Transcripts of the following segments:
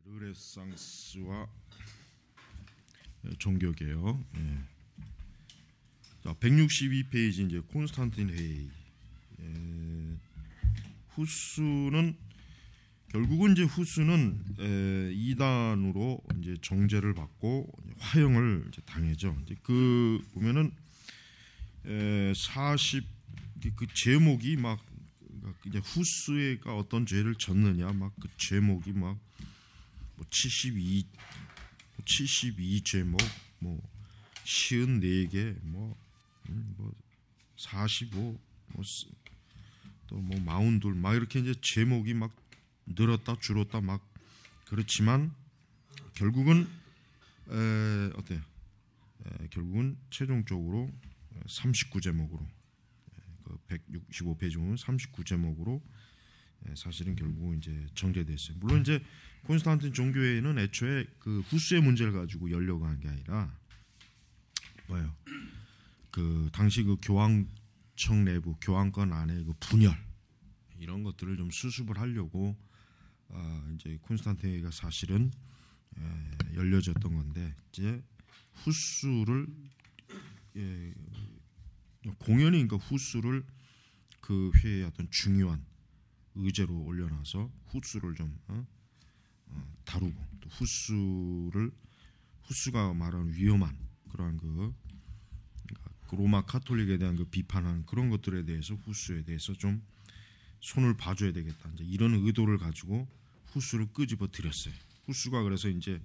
르네상스와 종교개혁. 162페이지 이제 콘스탄틴 회의. 후스는 결국은 이제 후스는 이단으로 이제 정죄를 받고 화형을 이제 당해죠. 이제 그 보면은 그 제목이 막 이제 후스가 어떤 죄를 졌느냐 막 그 제목이 막 뭐 72 제목 뭐 54개 뭐 45 또 뭐 42 막 이렇게 이제 제목이 막 늘었다 줄었다 막 그렇지만 결국은 어때요? 결국은 최종적으로 39제목으로 그 165페이지는 39제목으로 사실은 결국은 이제 정제됐어요. 물론 이제 콘스탄틴 종교회의는 애초에 그 후스의 문제를 가지고 열려고 한 게 아니라 뭐예요? 그 당시 그 교황청 내부 교황권 안에 그 분열 이런 것들을 좀 수습을 하려고 이제 콘스탄틴 회의가 사실은 열려졌던 건데 이제 후스를 공연히 그러니까 후스를 그 회의의 어떤 중요한 의제로 올려놔서 후스를 좀 다루고 또 후스가 말하는 위험한 그러한 그 로마 카톨릭에 대한 그 비판하는 그런 것들에 대해서 후스에 대해서 좀 손을 봐줘야 되겠다. 이제 이런 의도를 가지고 후스를 끄집어 드렸어요. 후스가 그래서 이제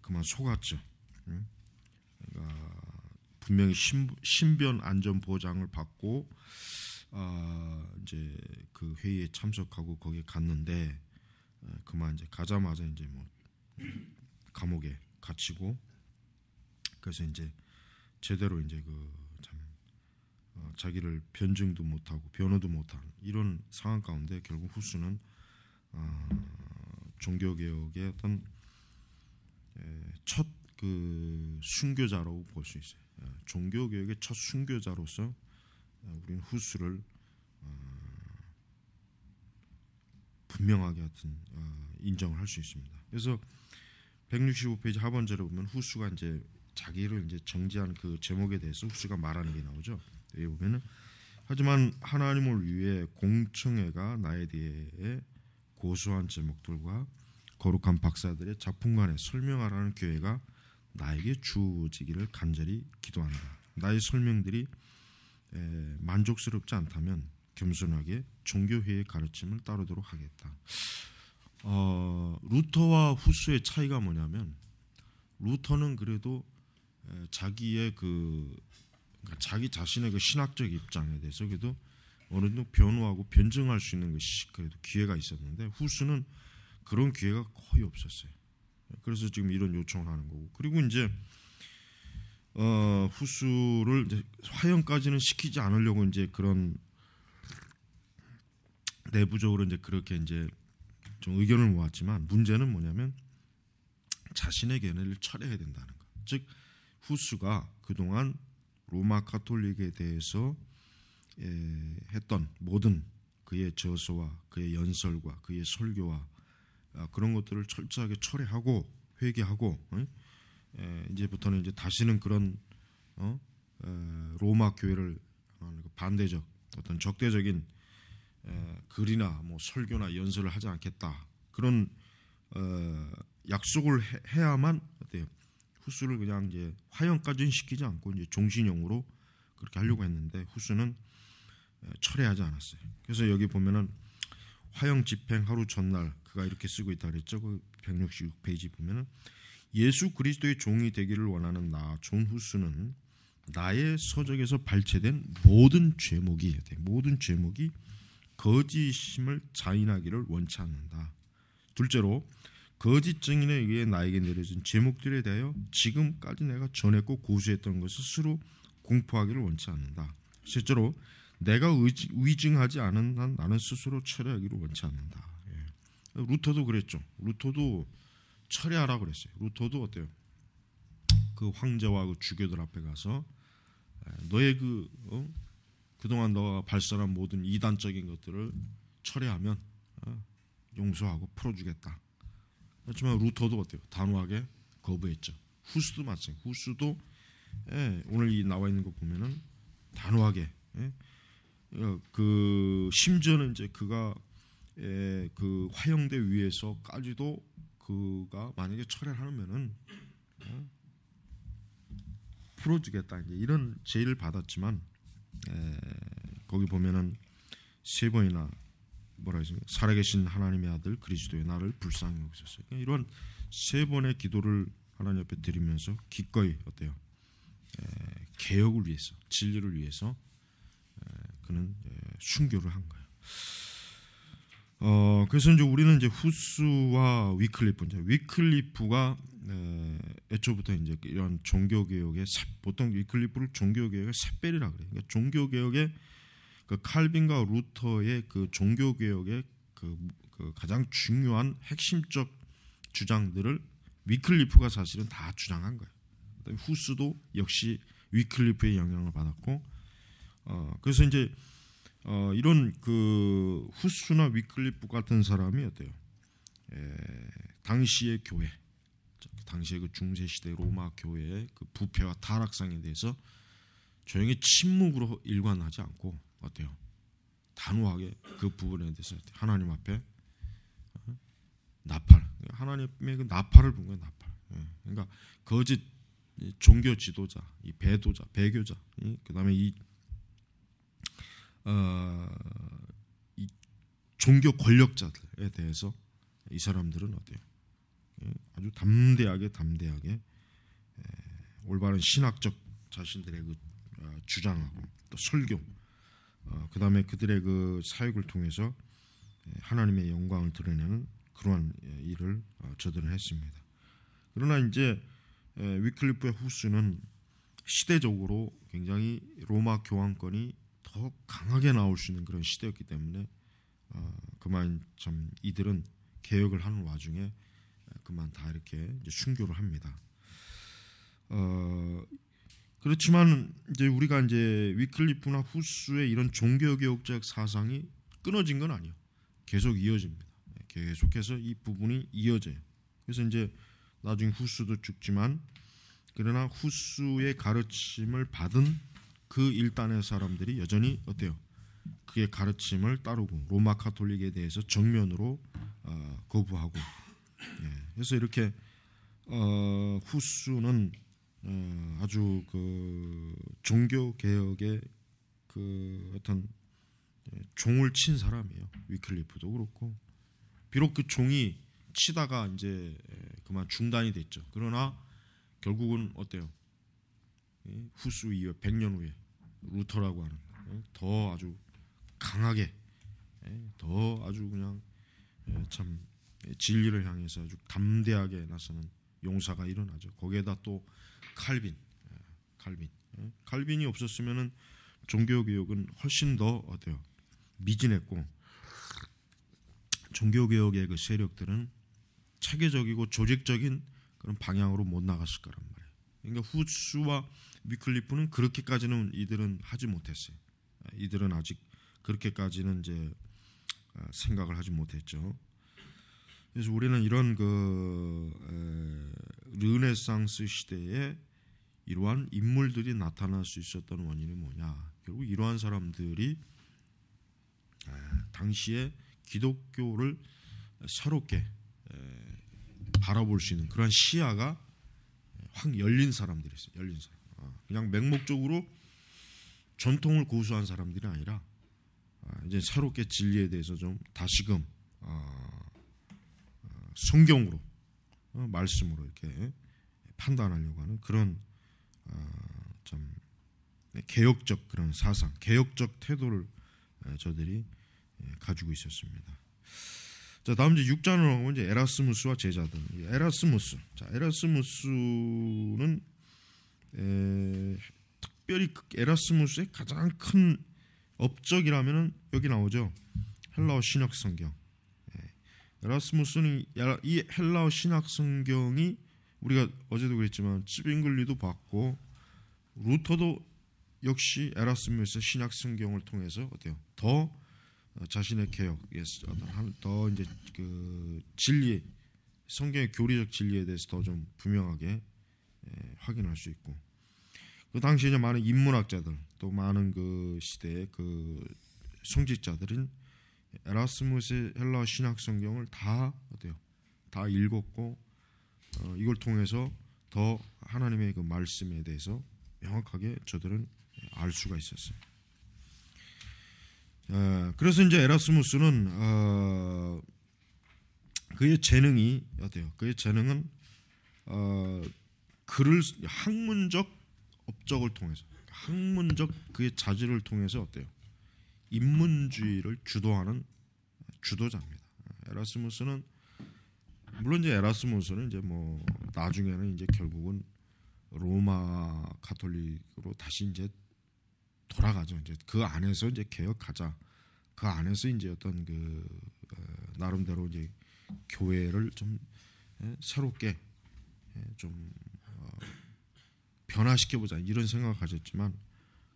그만 속았죠. 그러니까 분명히 신변 안전 보장을 받고 이제 그 회의에 참석하고 거기에 갔는데 그만 이제 가자마자 이제 뭐 감옥에 갇히고 그래서 이제 제대로 이제 그 참 자기를 변증도 못하고 변호도 못하는 이런 상황 가운데 결국 후스는 종교개혁의 어떤 첫 그 순교자라고 볼 수 있어요. 종교개혁의 첫 순교자로서 우리는 후스를 분명하게 하여튼 인정을 할 수 있습니다. 그래서 165페이지 하반절에 보면 후스가 이제 자기를 이제 정죄한 그 제목에 대해서 후스가 말하는 게 나오죠. 여기 보면은 하지만 하나님을 위해 공청회가 나에 대해 고소한 제목들과 거룩한 박사들의 작품관에 설명하라는 기회가 나에게 주어지기를 간절히 기도한다. 나의 설명들이 만족스럽지 않다면 겸손하게 종교회의 가르침을 따르도록 하겠다. 루터와 후스의 차이가 뭐냐면 루터는 그래도 자기의 그러니까 자기 자신의 그 신학적 입장에 대해서 그래도 어느 정도 변호하고 변증할 수 있는 것이 그래도 기회가 있었는데 후스는 그런 기회가 거의 없었어요. 그래서 지금 이런 요청을 하는 거고 그리고 이제 후스를 이제 화형까지는 시키지 않으려고 이제 그런 내부적으로 이제 그렇게 이제 좀 의견을 모았지만 문제는 뭐냐면 자신의 견해를 철회해야 된다는 거. 즉 후스가 그동안 로마 카톨릭에 대해서 했던 모든 그의 저서와 그의 연설과 그의 설교와 그런 것들을 철저하게 철회하고 회개하고 이제부터는 이제 다시는 그런 로마 교회를 반대적 어떤 적대적인 글이나 뭐 설교나 연설을 하지 않겠다 그런 약속을 해야만 어때요? 후스를 그냥 이제 화형까지는 시키지 않고 이제 종신형으로 그렇게 하려고 했는데 후스는 철회하지 않았어요. 그래서 여기 보면은 화형 집행 하루 전날 그가 이렇게 쓰고 있다 그랬죠. 그 166페이지 보면은 예수 그리스도의 종이 되기를 원하는 나 존 후스는 나의 서적에서 발췌된 모든 죄목이 거짓임을 자인하기를 원치 않는다. 둘째로 거짓 증인에 의해 나에게 내려진 제목들에 대하여 지금까지 내가 전했고 고수했던 것을 스스로 공포하기를 원치 않는다. 실제로 내가 위증하지 않은 한 나는 스스로 철회하기를 원치 않는다. 루터도 그랬죠. 루터도 철회하라 그랬어요. 루터도 어때요? 그 황제와 그 주교들 앞에 가서 너의 그동안 너가 발설한 모든 이단적인 것들을 철회하면 용서하고 풀어주겠다. 하지만 루터도 어때요? 단호하게 거부했죠. 후스도 마찬가지. 후스도 오늘 이 나와 있는 거 보면은 단호하게 그 심지어는 이제 그가 그 화형대 위에서까지도 그가 만약에 철회를 하면은 풀어주겠다 이제 이런 제의를 받았지만 거기 보면은 세 번이나 뭐라 하죠? 살아계신 하나님의 아들 그리스도의 나를 불쌍히 여기셨어요. 이런 세 번의 기도를 하나님 앞에 드리면서 기꺼이 어때요? 개혁을 위해서, 진리를 위해서 그는 순교를 한 거예요. 그래서 이제 우리는 이제 후스와 위클리프가 애초부터 이제 이런 종교 개혁의 보통 위클리프를 종교 개혁의 샛별이라 그래요. 그러니까 종교 개혁의 그 칼빈과 루터의 그 종교 개혁의 그 가장 중요한 핵심적 주장들을 위클리프가 사실은 다 주장한 거예요. 그다음에 후스도 역시 위클리프의 영향을 받았고, 그래서 이제 이런 그 후스나 위클리프 같은 사람이 어때요? 당시의 교회, 당시의 그 중세 시대 로마 교회의 그 부패와 타락상에 대해서 조용히 침묵으로 일관하지 않고 어때요? 단호하게 그 부분에 대해서 하나님 앞에 나팔, 하나님의 그 나팔을 본 거예요. 나팔. 그러니까 거짓 종교 지도자, 이 배도자, 배교자, 그다음에 이 종교 권력자들에 대해서 이 사람들은 어때요? 아주 담대하게 올바른 신학적 자신들의 그 주장하고 또 설교, 그다음에 그들의 그 사역을 통해서 하나님의 영광을 드러내는 그러한 일을 저들은 했습니다. 그러나 이제 위클리프의 후스는 시대적으로 굉장히 로마 교황권이 더 강하게 나올 수 있는 그런 시대였기 때문에 그만 참 이들은 개혁을 하는 와중에 그만 다 이렇게 이제 순교를 합니다. 그렇지만 이제 우리가 이제 위클리프나 후스의 이런 종교개혁적 사상이 끊어진 건 아니에요. 계속 이어집니다. 계속해서 이 부분이 이어져요. 그래서 이제 나중에 후스도 죽지만 그러나 후스의 가르침을 받은 그 일단의 사람들이 여전히 어때요? 그의 가르침을 따르고 로마 카톨릭에 대해서 정면으로 거부하고, 그래서 이렇게 후스는 아주 그 종교 개혁의 그 어떤 종을 친 사람이에요. 위클리프도 그렇고, 비록 그 종이 치다가 이제 그만 중단이 됐죠. 그러나 결국은 어때요? 후스 이후 100년 후에 루터라고 하는 더 아주 강하게, 더 아주 그냥 참 진리를 향해서 아주 담대하게 나서는 용사가 일어나죠. 거기에다 또 칼빈이 없었으면은 종교 개혁은 훨씬 더 어때요? 미진했고, 종교 개혁의 그 세력들은 체계적이고 조직적인 그런 방향으로 못 나갔을 거란 말이에요. 그러니까 후스와 위클리프는 그렇게까지는 이들은 하지 못했어요. 이들은 아직 그렇게까지는 이제 생각을 하지 못했죠. 그래서 우리는 이런 그 르네상스 시대에 이러한 인물들이 나타날 수 있었던 원인이 뭐냐? 결국 이러한 사람들이 당시에 기독교를 새롭게 바라볼 수 있는 그런 시야가 확 열린 사람들이 있어요. 열린 사람. 그냥 맹목적으로 전통을 고수한 사람들이 아니라 이제 새롭게 진리에 대해서 좀 다시금 성경으로 말씀으로 이렇게 판단하려고 하는 그런 좀 개혁적 그런 사상, 개혁적 태도를 저들이 가지고 있었습니다. 자, 다음 이제 6장으로 가면 이제 에라스무스와 제자들. 에라스무스는 특별히 에라스무스의 가장 큰 업적이라면은 여기 나오죠. 헬라어 신약 성경. 에라스무스는 이 헬라어 신약 성경이 우리가 어제도 그랬지만 찌빙글리도 받고 루터도 역시 에라스무스의 신약 성경을 통해서 어때요? 더 자신의 개혁에 더 이제 그 진리에 성경의 교리적 진리에 대해서 더 좀 분명하게 확인할 수 있고, 그 당시에 이제 많은 인문학자들 또 많은 그 시대의 그 성직자들은 에라스무스의 헬라어 신약 성경을 다 어때요? 다 읽었고 이걸 통해서 더 하나님의 그 말씀에 대해서 명확하게 저들은 알 수가 있었어요. 그래서 이제 에라스무스는 그의 재능이 어때요? 그의 재능은 글을 학문적 업적을 통해서, 학문적 그의 자질을 통해서 어때요? 인문주의를 주도하는 주도자입니다. 에라스무스는 물론 이제 에라스무스는 이제 뭐 나중에는 이제 결국은 로마 가톨릭으로 다시 이제 돌아가죠. 이제 그 안에서 이제 개혁하자. 그 안에서 이제 어떤 그 나름대로 이제 교회를 좀 새롭게 좀 변화시켜 보자 이런 생각을 가졌지만,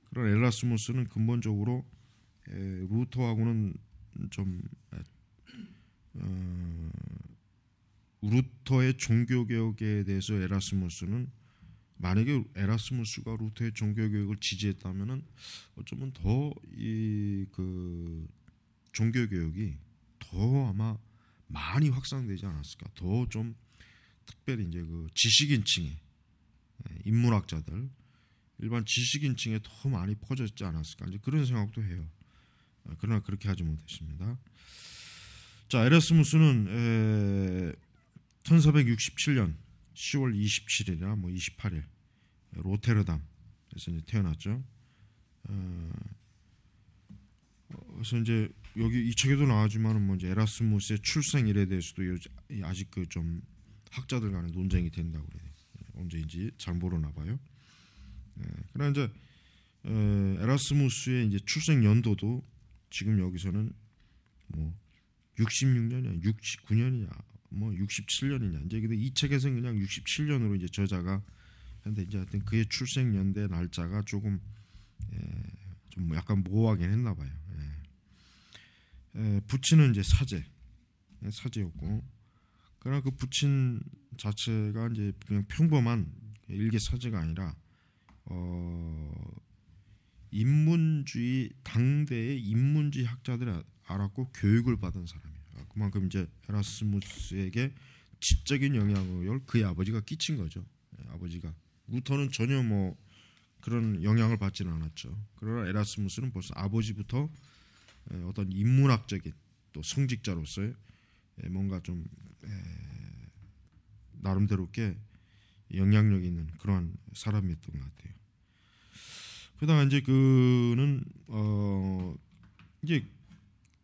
그런 에라스무스는 근본적으로 루터하고는 좀 루터의 종교개혁에 대해서 에라스무스는, 만약에 에라스무스가 루터의 종교개혁을 지지했다면은 어쩌면 더 이 그 종교개혁이 더 아마 많이 확산되지 않았을까. 더 좀 특별히 이제 그 지식인층에, 인문학자들, 일반 지식인층에 더 많이 퍼졌지 않았을까. 이제 그런 생각도 해요. 그러나 그렇게 하지 못했습니다. 자, 에라스무스는 1467년 10월 27일이나 뭐 28일 로테르담에서 이제 태어났죠. 그래서 이제 여기 이 책에도 나오지만은 뭐 이제 에라스무스의 출생일에 대해서도 아직 그 좀 학자들 간에 논쟁이 된다고 그래요. 언제인지 잘 모르나 봐요. 그러나 이제 에라스무스의 이제 출생 연도도 지금 여기서는 뭐 66년이냐, 69년이냐, 뭐 67년이냐, 이제 근데 이 책에서는 그냥 67년으로 이제 저자가, 근데 이제 하여튼 그의 출생 연대 날짜가 조금 좀 약간 모호하긴 했나 봐요. 부친은 이제 사제였고, 그러나 그 부친 자체가 이제 그냥 평범한 일개 사제가 아니라 인문주의, 당대의 인문주의 학자들이 알았고 교육을 받은 사람이에요. 그만큼 이제 에라스무스에게 지적인 영향을 그의 아버지가 끼친 거죠. 아버지가, 루터는 전혀 뭐 그런 영향을 받지는 않았죠. 그러나 에라스무스는 벌써 아버지부터 어떤 인문학적인 또 성직자로서의 뭔가 좀 나름대로 꽤 영향력 있는 그러한 사람이었던 것 같아요. 그러다가 이제 그는 이제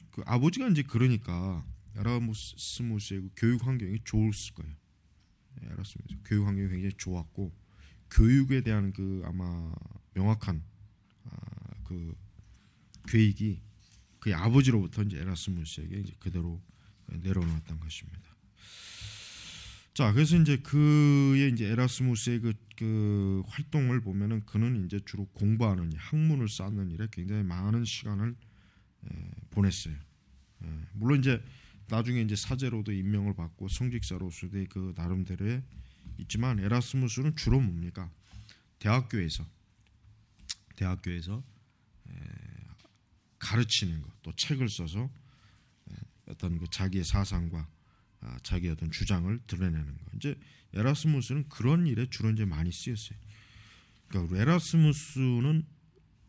그 아버지가 이제 그러니까 에라스무스의 그 교육 환경이 좋았을 거예요. 에라스무스 교육 환경이 굉장히 좋았고, 교육에 대한 그 아마 명확한 그 계획이 그의 아버지로부터 이제 에라스무스에게 이제 그대로 내려놓았던 것입니다. 자, 그래서 이제 그의 이제 에라스무스의 그 활동을 보면은 그는 이제 주로 공부하는 일, 학문을 쌓는 일에 굉장히 많은 시간을 보냈어요. 물론 이제 나중에 이제 사제로도 임명을 받고 성직자로서도 그 나름대로의 있지만, 에라스무스는 주로 뭡니까? 대학교에서 가르치는 것, 또 책을 써서 어떤 그 자기의 사상과 자기의 어떤 주장을 드러내는 것. 이제 에라스무스는 그런 일에 주로 이제 많이 쓰였어요. 그러니까 에라스무스는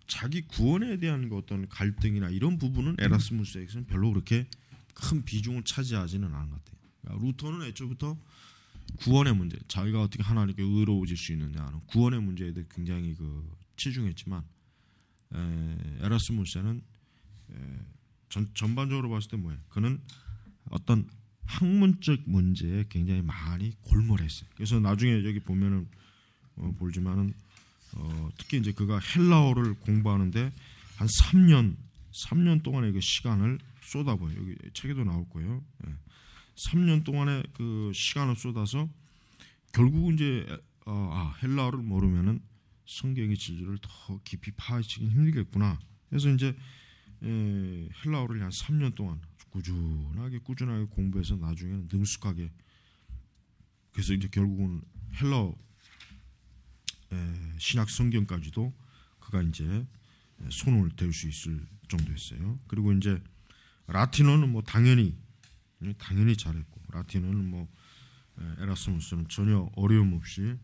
자기 구원에 대한 그 어떤 갈등이나 이런 부분은 에라스무스에게서는 별로 그렇게 큰 비중을 차지하지는 않은 것 같아요. 그러니까 루터는 애초부터 구원의 문제, 자기가 어떻게 하나님께 의로워질 수 있느냐 하는 구원의 문제에 대해 굉장히 그 치중했지만, 에라스무스는 전반적으로 봤을 때 뭐예요? 그는 어떤 학문적 문제에 굉장히 많이 골몰했어요. 그래서 나중에 여기 보면은 보지만은 특히 이제 그가 헬라어를 공부하는데 한 3년 동안의 그 시간을 쏟아부어요. 여기 책에도 나올 거예요. 3년 동안의 그 시간을 쏟아서 결국은 이제 헬라어를 모르면은 성경의 진리를 더 깊이 파헤치기 힘들겠구나. 그래서 이제 헬라어를 한 3년 동안 꾸준하게 공부해서 나중에는 능숙하게 그래서 이제 결국은 헬러 신약 성경까지도 그가 이제 손을 댈 수 있을 정도였어요. 그리고 이제 라틴어는 뭐 당연히 잘했고, 라틴어는 뭐 에라스무스는 전혀 어려움 없이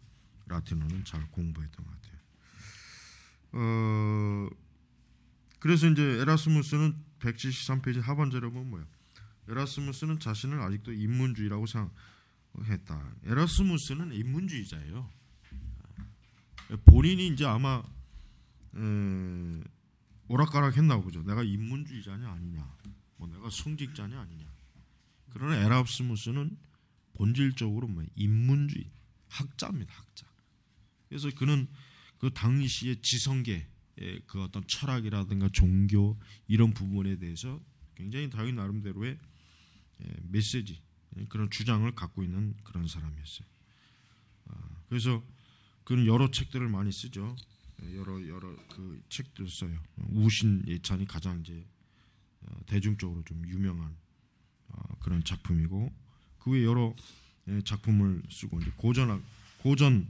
라틴어는 잘 공부했던 것 같아요. 그래서 이제 에라스무스는 173페이지 하반절에 보면 뭐야? 에라스무스는 자신을 아직도 인문주의라고 생각했다. 에라스무스는 인문주의자예요. 본인이 이제 아마 오락가락했나 보죠. 내가 인문주의자냐 아니냐, 뭐 내가 성직자냐 아니냐. 그러나 에라스무스는 본질적으로 뭐 인문주의 학자입니다, 학자. 그래서 그는 그 당시의 지성계의 그 어떤 철학이라든가 종교 이런 부분에 대해서 굉장히 자기 나름대로의 메시지, 그런 주장을 갖고 있는 그런 사람이었어요. 그래서 그는 여러 책들을 많이 쓰죠. 여러 그 책들 써요. 우신 예찬이 가장 이제 대중적으로 좀 유명한 그런 작품이고, 그 외 여러 작품을 쓰고 이제 고전에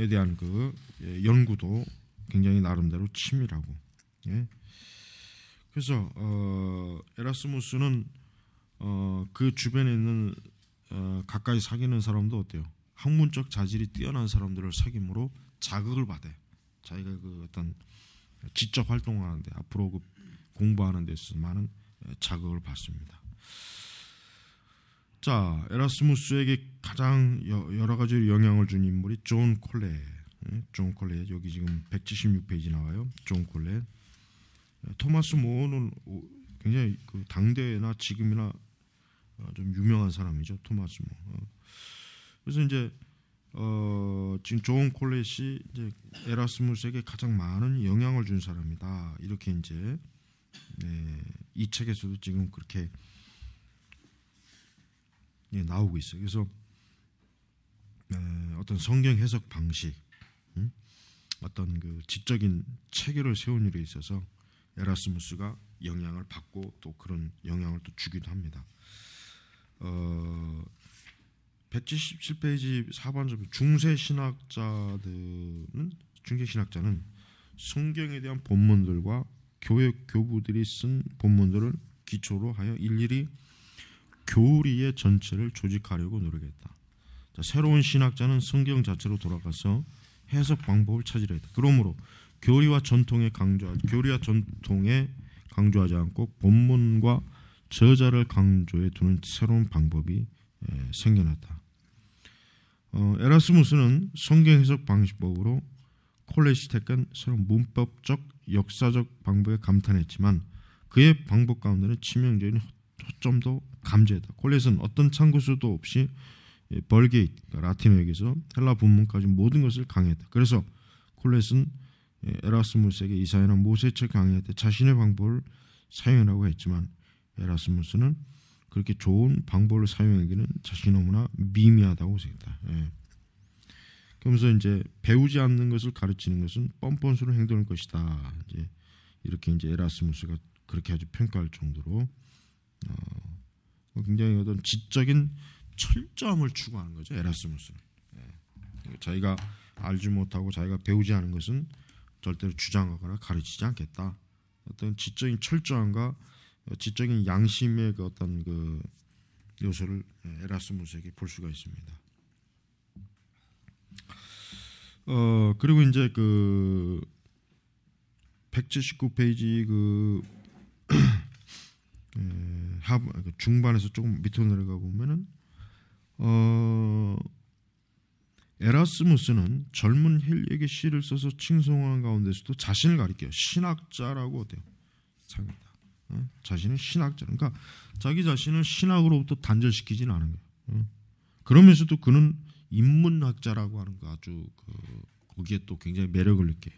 대한 그 연구도 굉장히 나름대로 치밀하고. 그래서 에라스무스는 그 주변에 있는 가까이 사귀는 사람도 어때요? 학문적 자질이 뛰어난 사람들을 사귐으로 자극을 받아요. 자기가 그 어떤 지적 활동하는데, 앞으로 그 공부하는 데 있어서 많은 자극을 받습니다. 자, 에라스무스에게 가장 여러 가지 영향을 준 인물이 존 콜렛. 존 콜렛, 여기 지금 176페이지 나와요. 존 콜렛. 토마스 모어는 굉장히 그 당대나 지금이나 좀 유명한 사람이죠. 토마스 모어. 그래서 이제 지금 존 콜렛이 이제 에라스무스에게 가장 많은 영향을 준 사람이다. 이렇게 이제 이 책에서도 지금 그렇게 나오고 있어요. 그래서 어떤 성경 해석 방식, 어떤 그 지적인 체계를 세운 일에 있어서 에라스무스가 영향을 받고 또 그런 영향을 또 주기도 합니다. 177페이지 4번절 중세 신학자는 성경에 대한 본문들과 교회 교부들이 쓴 본문들을 기초로 하여 일일이 교리의 전체를 조직하려고 노력했다. 자, 새로운 신학자는 성경 자체로 돌아가서 해석 방법을 찾으려 했다. 그러므로 교리와 전통에 강조하지 않고 본문과 저자를 강조해 두는 새로운 방법이 생겨났다. 에라스무스는 성경 해석 방식법으로 콜렛이 택한 새로운 문법적, 역사적 방법에 감탄했지만 그의 방법 가운데는 치명적인 허점도 감지했다. 콜렛은 어떤 참고서도 없이 벌게이트, 라틴어에서 헬라 본문까지 모든 것을 강의했다. 그래서 콜렛은 에라스무스에게 이사야나 모세책 강의할 때 자신의 방법을 사용하라고 했지만 에라스무스는 그렇게 좋은 방법을 사용하기는 자신이 너무나 미미하다고 생각했다. 그러면서 이제 배우지 않는 것을 가르치는 것은 뻔뻔스러운 행동일 것이다. 이렇게 이제 에라스무스가 그렇게 아주 평가할 정도로 굉장히 어떤 지적인 철저함을 추구하는 거죠. 에라스무스는 자기가 알지 못하고 자기가 배우지 않은 것은 절대로 주장하거나 가르치지 않겠다. 어떤 지적인 철저함과 지적인 양심의 그 어떤 그 요소를 에라스무스에게 볼 수가 있습니다. 그리고 이제 그 179페이지 그 중반에서 조금 밑으로 내려가 보면은 에라스무스는 젊은 헬리에게 시를 써서 칭송한 가운데서도 자신을 가리켜요. 신학자라고 어때요? 생각합니다. 자신은 신학자. 그러니까 자기 자신을 신학으로부터 단절시키지는 않은 거예요. 그러면서도 그는 인문학자라고 하는 거 아주 거기에 또 굉장히 매력을 느껴.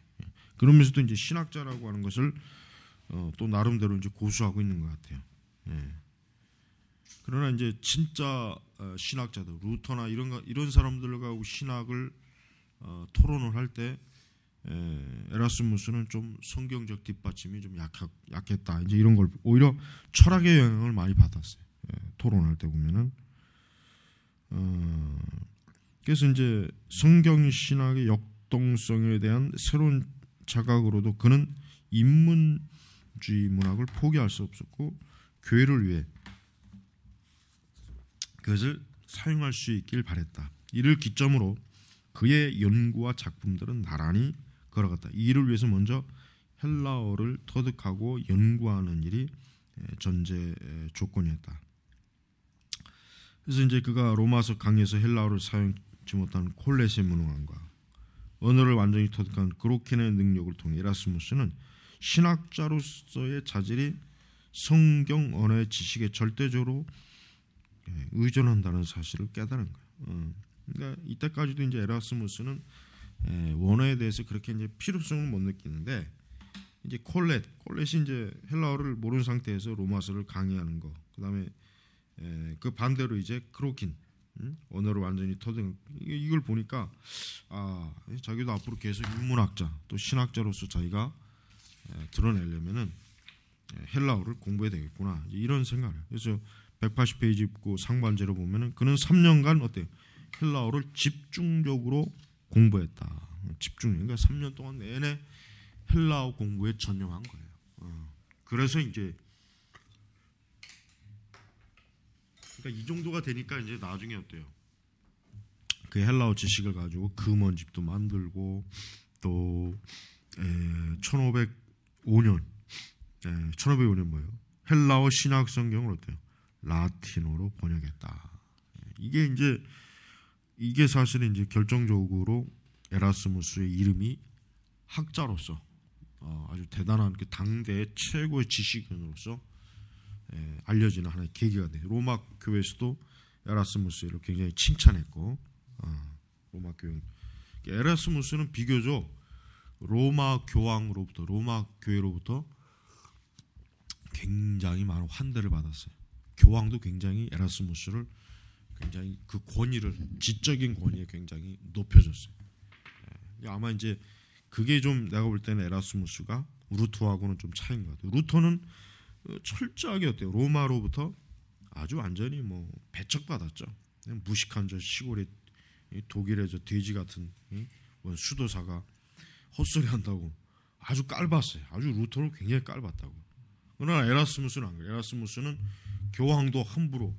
그러면서도 이제 신학자라고 하는 것을 또 나름대로 이제 고수하고 있는 것 같아요. 그러나 이제 진짜 신학자들, 루터나 이런 사람들과 신학을 토론을 할 때 에라스무스는 좀 성경적 뒷받침이 좀 약했다. 이제 이런 걸 오히려 철학의 영향을 많이 받았어요. 토론할 때 보면은 그래서 이제 성경 신학의 역동성에 대한 새로운 자각으로도 그는 인문주의 문학을 포기할 수 없었고 교회를 위해 그것을 사용할 수 있길 바랬다. 이를 기점으로 그의 연구와 작품들은 나란히 걸어갔다. 이를 위해서 먼저 헬라어를 터득하고 연구하는 일이 전제 조건이었다. 그래서 이제 그가 로마서 강의에서 헬라어를 사용치 못한 콜렛의 무능함과 언어를 완전히 터득한 그로켄의 능력을 통해 에라스무스는 신학자로서의 자질이 성경 언어의 지식에 절대적으로 의존한다는 사실을 깨달은 거예요. 그러니까 이때까지도 이제 에라스무스는 원어에 대해서 그렇게 이제 필요성을 못 느끼는데 이제 콜렛이 이제 헬라어를 모르는 상태에서 로마서를 강의하는 거, 그다음에 그 반대로 이제 크로킨 언어를 완전히 터득 이걸 보니까 자기도 앞으로 계속 인문학자 또 신학자로서 자기가 드러내려면은 헬라어를 공부해야 되겠구나 이런 생각을. 그래서 180페이지 읽고 상반제로 보면은 그는 3년간 어때요? 헬라어를 집중적으로 공부했다. 그러니까 3년 동안 내내 헬라어 공부에 전념한 거예요. 그래서 이제 그러니까 이 정도가 되니까 이제 나중에 어때요? 그 헬라어 지식을 가지고 금원집도 만들고 또 1505년 뭐예요? 헬라어 신약 성경을 어때요? 라틴어로 번역했다. 이게 사실은 이제 결정적으로 에라스무스의 이름이 학자로서 아주 대단한 그 당대의 최고의 지식인으로서 알려지는 하나의 계기가 돼요. 로마 교회에서도 에라스무스를 굉장히 칭찬했고 로마 교회 에라스무스는 비교적 로마 교회로부터 굉장히 많은 환대를 받았어요. 교황도 굉장히 에라스무스를 굉장히 그 권위를 지적인 권위에 굉장히 높여줬어요. 아마 이제 그게 좀 내가 볼 때는 에라스무스가 루터하고는 좀 차이인 것 같아요. 루터는 철저하게 어때요? 로마로부터 아주 완전히 뭐 배척받았죠. 무식한 저 시골의 독일의 저 돼지 같은 수도사가 헛소리 한다고 아주 깔봤어요. 아주 루터를 굉장히 깔봤다고. 그러나 에라스무스는 안 그래요. 에라스무스는 교황도 함부로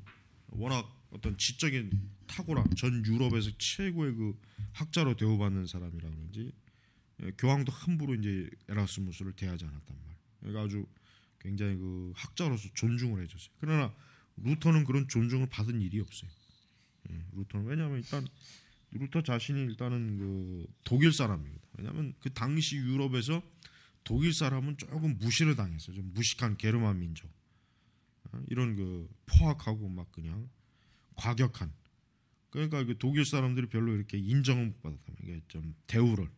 워낙 어떤 지적인 탁월함, 전 유럽에서 최고의 그 학자로 대우받는 사람이라 그런지 교황도 함부로 이제 에라스무스를 대하지 않았단 말이에요. 그러니까 아주 굉장히 그 학자로서 존중을 해줬어요. 그러나 루터는 그런 존중을 받은 일이 없어요. 루터는 왜냐하면 일단 루터 자신이 일단은 그 독일 사람입니다. 왜냐하면 그 당시 유럽에서 독일 사람은 조금 무시를 당했어요. 좀 무식한 게르만 민족, 이런 그 포악하고 막 그냥 과격한. 그러니까 그 독일 사람들이 별로 이렇게 인정을 못 받았다. 이게 좀 대우를.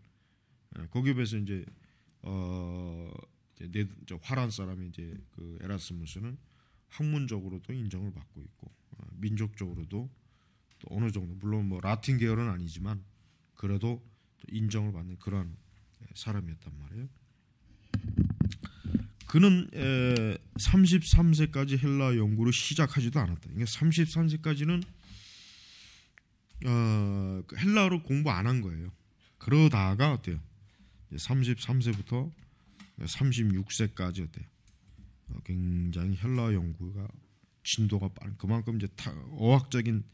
거기에 비해서 이제 화란 사람이 이제 그 에라스무스는 학문적으로도 인정을 받고 있고 민족적으로도 또 어느 정도 물론 뭐 라틴 계열은 아니지만 그래도 인정을 받는 그런 사람이었단 말이에요. 그는 33세까지 헬라 연구를 시작하지도 않았다. 그러니까 33세까지는 헬라어를 공부 안 한 거예요. 그러다가 어때요? 33세부터 36세까지 어때요? 굉장히 헬라어 연구가 진도가 빠른 그만큼 이제 어학적인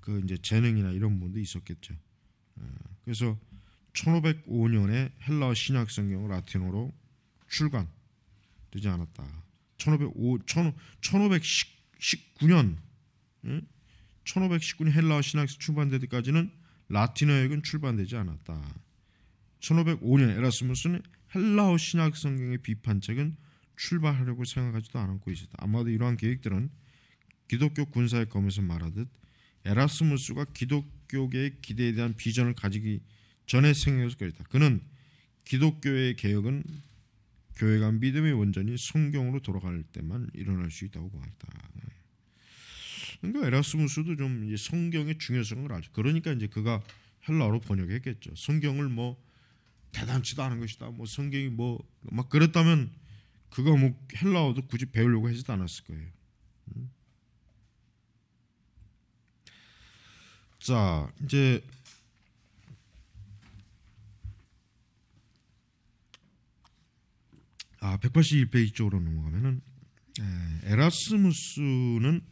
그 이제 재능이나 이런 부분도 있었겠죠. 그래서 1505년에 헬라어 신약 성경을 라틴어로 출간되지 않았다. 1519년 1519년 헬라어 신약 출판되기까지는 라틴어역은 출판되지 않았다. 1505년 에라스무스는 헬라어 신약 성경의 비판책은 출발하려고 생각하지도 않고 있었다. 아마도 이러한 계획들은 기독교 군사의 검에서 말하듯 에라스무스가 기독교계의 기대에 대한 비전을 가지기 전에 생겨서 그랬다. 그는 기독교의 개혁은 교회가 믿음의 원전인 성경으로 돌아갈 때만 일어날 수 있다고 보았다. 그러니까 에라스무스도 좀 이제 성경의 중요성을 알죠. 그러니까 이제 그가 헬라어로 번역했겠죠. 성경을 뭐 대단치도 않은 것이다. 뭐 성경이 뭐 막 그랬다면 그가 뭐 헬라어도 굳이 배우려고 하지도 않았을 거예요. 자, 이제 181페이지 쪽으로 넘어가면은 에라스무스는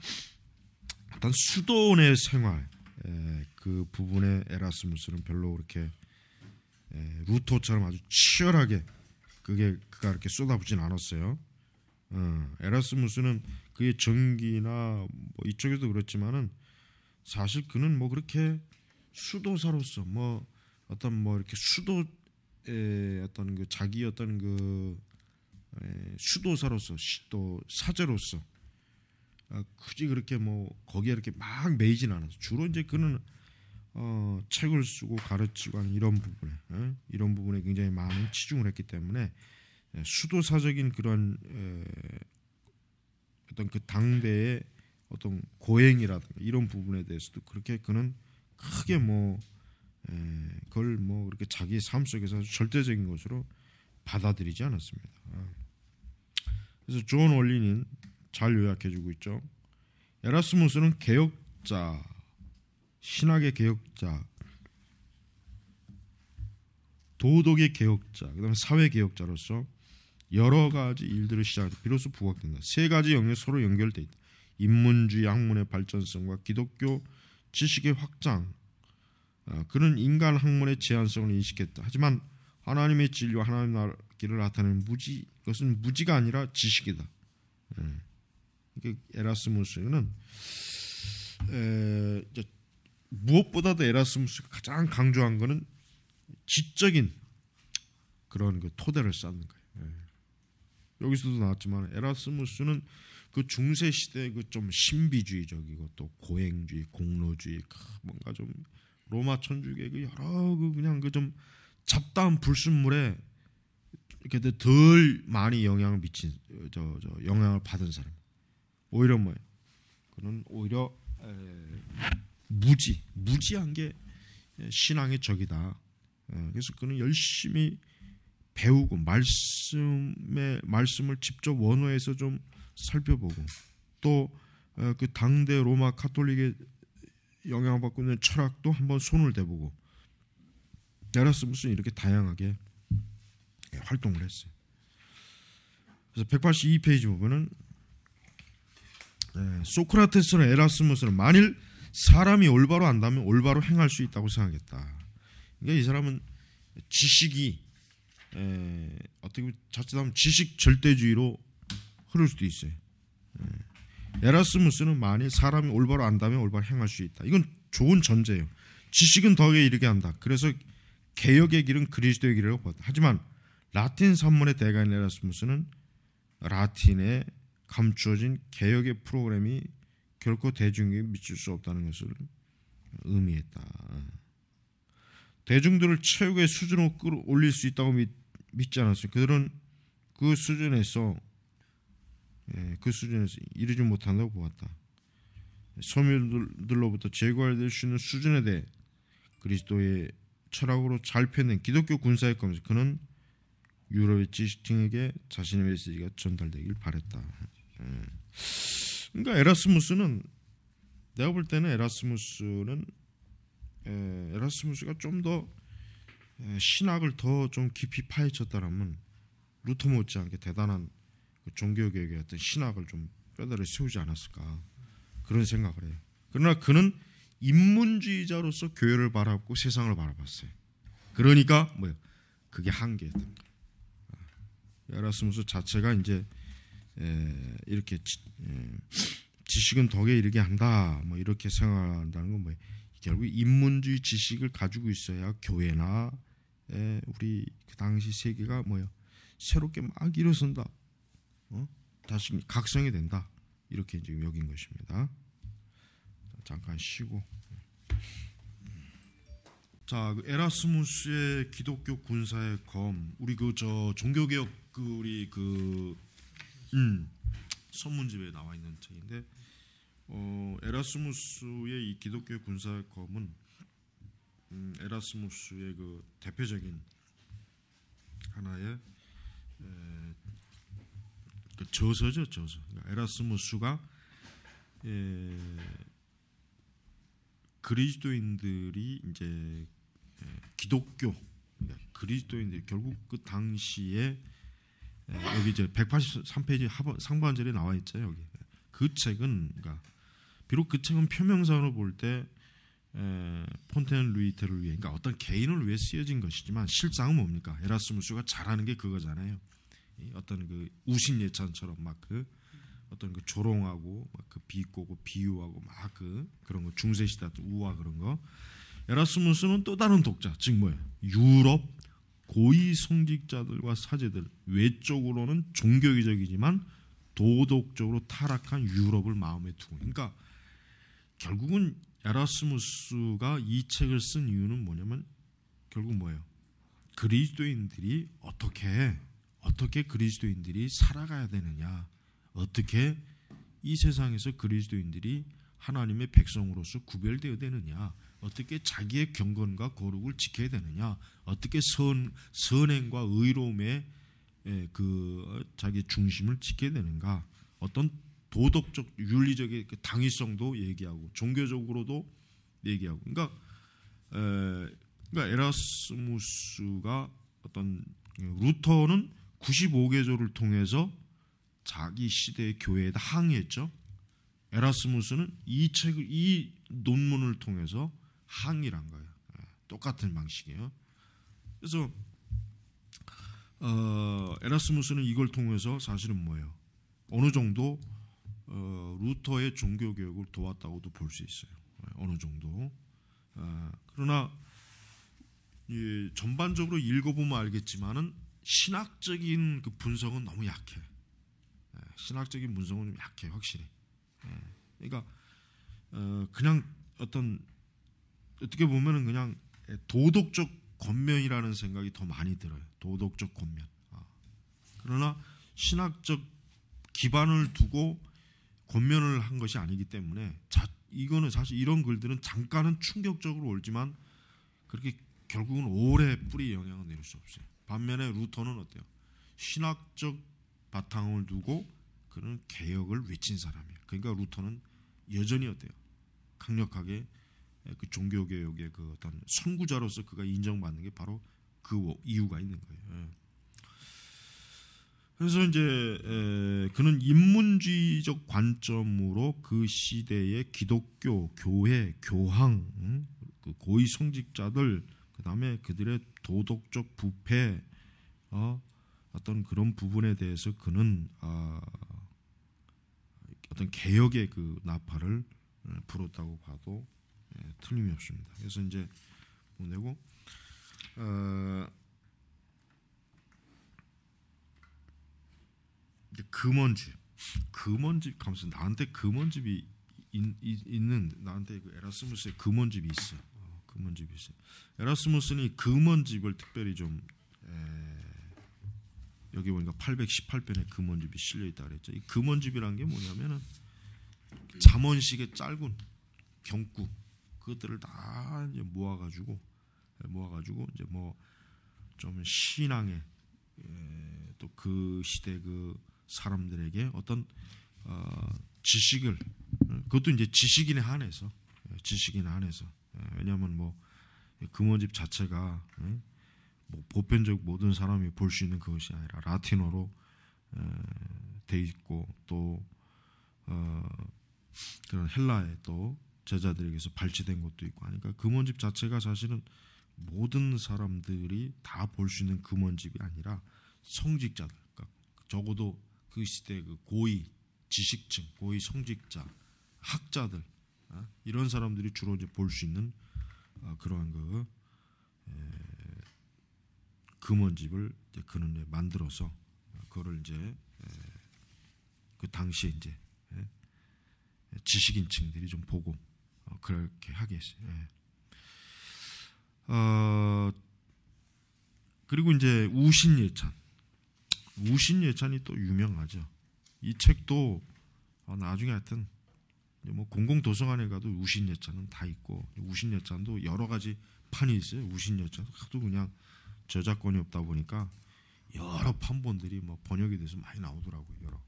어떤 수도원의 생활 그 부분에 에라스무스는 별로 그렇게 루터처럼 아주 치열하게 그가 이렇게 쏟아붓진 않았어요. 에라스무스는 그의 정기나 뭐 이쪽에도 그렇지만은 사실 그는 뭐 그렇게 수도사로서 뭐 어떤 뭐 이렇게 수도의 어떤 그 자기 어떤 그 수도사로서 또 사제로서 굳이 그렇게 뭐 거기에 이렇게 막 매이진 않았어. 주로 이제 그는 책을 쓰고 가르치고 하는 이런 부분에 굉장히 많은 치중을 했기 때문에 수도사적인 그런 어떤 그 당대의 어떤 고행이라든가 이런 부분에 대해서도 그렇게 그는 크게 뭐 그걸 뭐 그렇게 자기 삶 속에서 절대적인 것으로 받아들이지 않았습니다. 그래서 존 월린은 잘 요약해주고 있죠. 에라스무스는 개혁자, 신학의 개혁자, 도덕의 개혁자, 그다음에 사회 개혁자로서 여러 가지 일들을 시작하고 비로소 부각된다. 세 가지 영역이 서로 연결돼 있다. 인문주의 학문의 발전성과 기독교 지식의 확장. 그는 인간 학문의 제한성을 인식했다. 하지만 하나님의 진리와 하나님의 나라의 길을 나타내는 무지, 그것은 무지가 아니라 지식이다. 에라스무스는 무엇보다도 에라스무스가 가장 강조한 것은 지적인 그런 그 토대를 쌓는 거예요. 여기서도 나왔지만 에라스무스는 그 중세 시대 그 좀 신비주의적이고 또 고행주의, 공로주의, 뭔가 좀 로마 천주교의 그 여러 그 그냥 그 좀 잡다한 불순물에 이렇게 덜 많이 영향을 미친 영향을 받은 사람. 오히려 뭐예요? 그는 오히려 무지한 게 신앙의 적이다. 그래서 그는 열심히 배우고 말씀을 직접 원어에서 좀 살펴보고 또 그 당대 로마 카톨릭의 영향을 받고 있는 철학도 한번 손을 대보고 에라스무스는 이렇게 다양하게 활동을 했어요. 그래서 182페이지 보면은 소크라테스는 에라스무스는 만일 사람이 올바로 안다면 올바로 행할 수 있다고 생각했다. 그러니까 이 사람은 지식이 어떻게 자칫하면 지식 절대주의로 흐를 수도 있어요. 에라스무스는 만일 사람이 올바로 안다면 올바로 행할 수 있다. 이건 좋은 전제예요. 지식은 덕에 이르게 한다. 그래서 개혁의 길은 그리스도의 길이라고 봤다. 하지만 라틴 산문의 대가인 에라스무스는 라틴에 감추어진 개혁의 프로그램이 결코 대중에게 미칠 수 없다는 것을 의미했다. 대중들을 최고의 수준으로 끌어올릴 수 있다고 믿지 않았어요. 그들은 그 수준에서 이르지 못한다고 보았다. 서민들로부터 제거될 수 있는 수준에 대해 그리스도의 철학으로 잘 펴낸 기독교 군사의 검에서 그는 유럽의 지식층에게 자신의 메시지가 전달되길 바랬다. 그러니까 에라스무스는 내가 볼 때는 에라스무스가 좀 더 신학을 더 좀 깊이 파헤쳤다라면 루터 못지않게 대단한 종교개혁의 어떤 신학을 좀 뼈다귀 세우지 않았을까 그런 생각을 해요. 그러나 그는 인문주의자로서 교회를 바라보고 세상을 바라봤어요. 그러니까 뭐요? 그게 한계였던 거예요. 에라스무스 자체가 이제 이렇게 지식은 덕에 이르게 한다. 뭐 이렇게 생각한다는 건 뭐예요? 결국 인문주의 지식을 가지고 있어야 교회나 우리 그 당시 세계가 뭐요? 새롭게 막 일어선다. 다시 각성이 된다. 이렇게 지금 여긴 것입니다. 잠깐 쉬고. 자, 에라스무스의 기독교 군사의 검, 우리 종교개혁 우리 선문집에 나와 있는 책인데, 에라스무스의 이 기독교 군사의 검은 에라스무스의 그 대표적인 하나의 그 저서죠, 저서. 그러니까 에라스무스가 그리스도인들이 이제 기독교 그리스도인들 결국 그 당시에 여기 이제 183페이지 상반절에 나와 있죠. 여기 그 책은 그러니까 비록 그 책은 표명상으로 볼 때 폰테인 루이테를 위해 그러니까 어떤 개인을 위해 쓰여진 것이지만 실상은 뭡니까? 에라스무스가 잘하는 게 그거잖아요. 어떤 그 우신예찬처럼 막 그 어떤 그 조롱하고 막 그 비꼬고 비유하고 막 그런 거 중세시대 우화 그런 거. 에라스무스는 또 다른 독자, 즉 뭐예요? 유럽 고위 성직자들과 사제들, 외적으로는 종교적이지만 도덕적으로 타락한 유럽을 마음에 두고, 그러니까 결국은 에라스무스가 이 책을 쓴 이유는 뭐냐면 결국 뭐예요? 그리스도인들이 어떻게 그리스도인들이 살아가야 되느냐, 어떻게 이 세상에서 그리스도인들이 하나님의 백성으로서 구별되어야 되느냐, 어떻게 자기의 경건과 거룩을 지켜야 되느냐, 어떻게 선행과 의로움의 그 자기 중심을 지켜야 되는가, 어떤 도덕적 윤리적인 당위성도 얘기하고 종교적으로도 얘기하고, 그러니까 에라스무스가 어떤 루터는 95개조를 통해서 자기 시대의 교회에다 항의했죠. 에라스무스는 이 논문을 통해서 항의를 한 거예요. 똑같은 방식이에요. 그래서 에라스무스는 이걸 통해서 사실은 뭐예요? 어느 정도 루터의 종교 교육을 도왔다고도 볼 수 있어요. 어느 정도. 그러나 전반적으로 읽어보면 알겠지만은 신학적인 그 분석은 너무 약해. 신학적인 분석은 좀 약해, 확실히. 그러니까 그냥 어떻게 보면은 그냥 도덕적 권면이라는 생각이 더 많이 들어요. 도덕적 권면. 그러나 신학적 기반을 두고 권면을 한 것이 아니기 때문에 이거는 사실 이런 글들은 잠깐은 충격적으로 올지만 그렇게 결국은 오래 뿌리 영향을 내릴 수 없어요. 반면에 루터는 어때요? 신학적 바탕을 두고 그는 개혁을 외친 사람이에요. 그러니까 루터는 여전히 어때요? 강력하게 그 종교개혁의 그 어떤 선구자로서 그가 인정받는 게 바로 그 이유가 있는 거예요. 그래서 이제 그는 인문주의적 관점으로 그 시대의 기독교, 교회, 교황, 그 고위 성직자들, 그 다음에 그들의 도덕적 부패, 어떤 그런 부분에 대해서 그는 어떤 개혁의 그 나팔을 불었다고 봐도 틀림이 없습니다. 그래서 이제 보내고 금원집 가면서 나한테 금원집이 있는 나한테 그 에라스무스의 금원집이 있어. 금원집이 있어. 에라스무스는 금원집을 특별히 좀 여기 보니까 818편에 금원집이 실려 있다 그랬죠. 이 금원집이란 게 뭐냐면은 잠언식의 짧은 병구 그것들을 다 이제 모아가지고 이제 뭐 좀 신앙의 또 그 시대 그 사람들에게 어떤 지식을 그것도 이제 지식인에 한해서 왜냐하면 뭐 금원집 자체가 뭐 보편적 모든 사람이 볼 수 있는 그것이 아니라 라틴어로 돼 있고 또 그런 헬라의 또 제자들에게서 발췌된 것도 있고 하니까 금원집 자체가 사실은 모든 사람들이 다 볼 수 있는 금원집이 아니라 성직자들, 그러니까 적어도 그 시대 그 고위 지식층, 고위 성직자, 학자들 이런 사람들이 주로 이제 볼 수 있는 그러한 그 금원집을 이제 그는 만들어서 그거를 이제 그 당시에 이제 지식인층들이 좀 보고 그렇게 하게 했어요. 그리고 이제 우신예찬이 또 유명하죠. 이 책도 나중에 하여튼 뭐 공공도서관에 가도 우신예찬은 다 있고 우신예찬도 여러 가지 판이 있어요. 우신예찬 하도 그냥 저작권이 없다 보니까 여러 판본들이 뭐 번역이 돼서 많이 나오더라고요. 여러.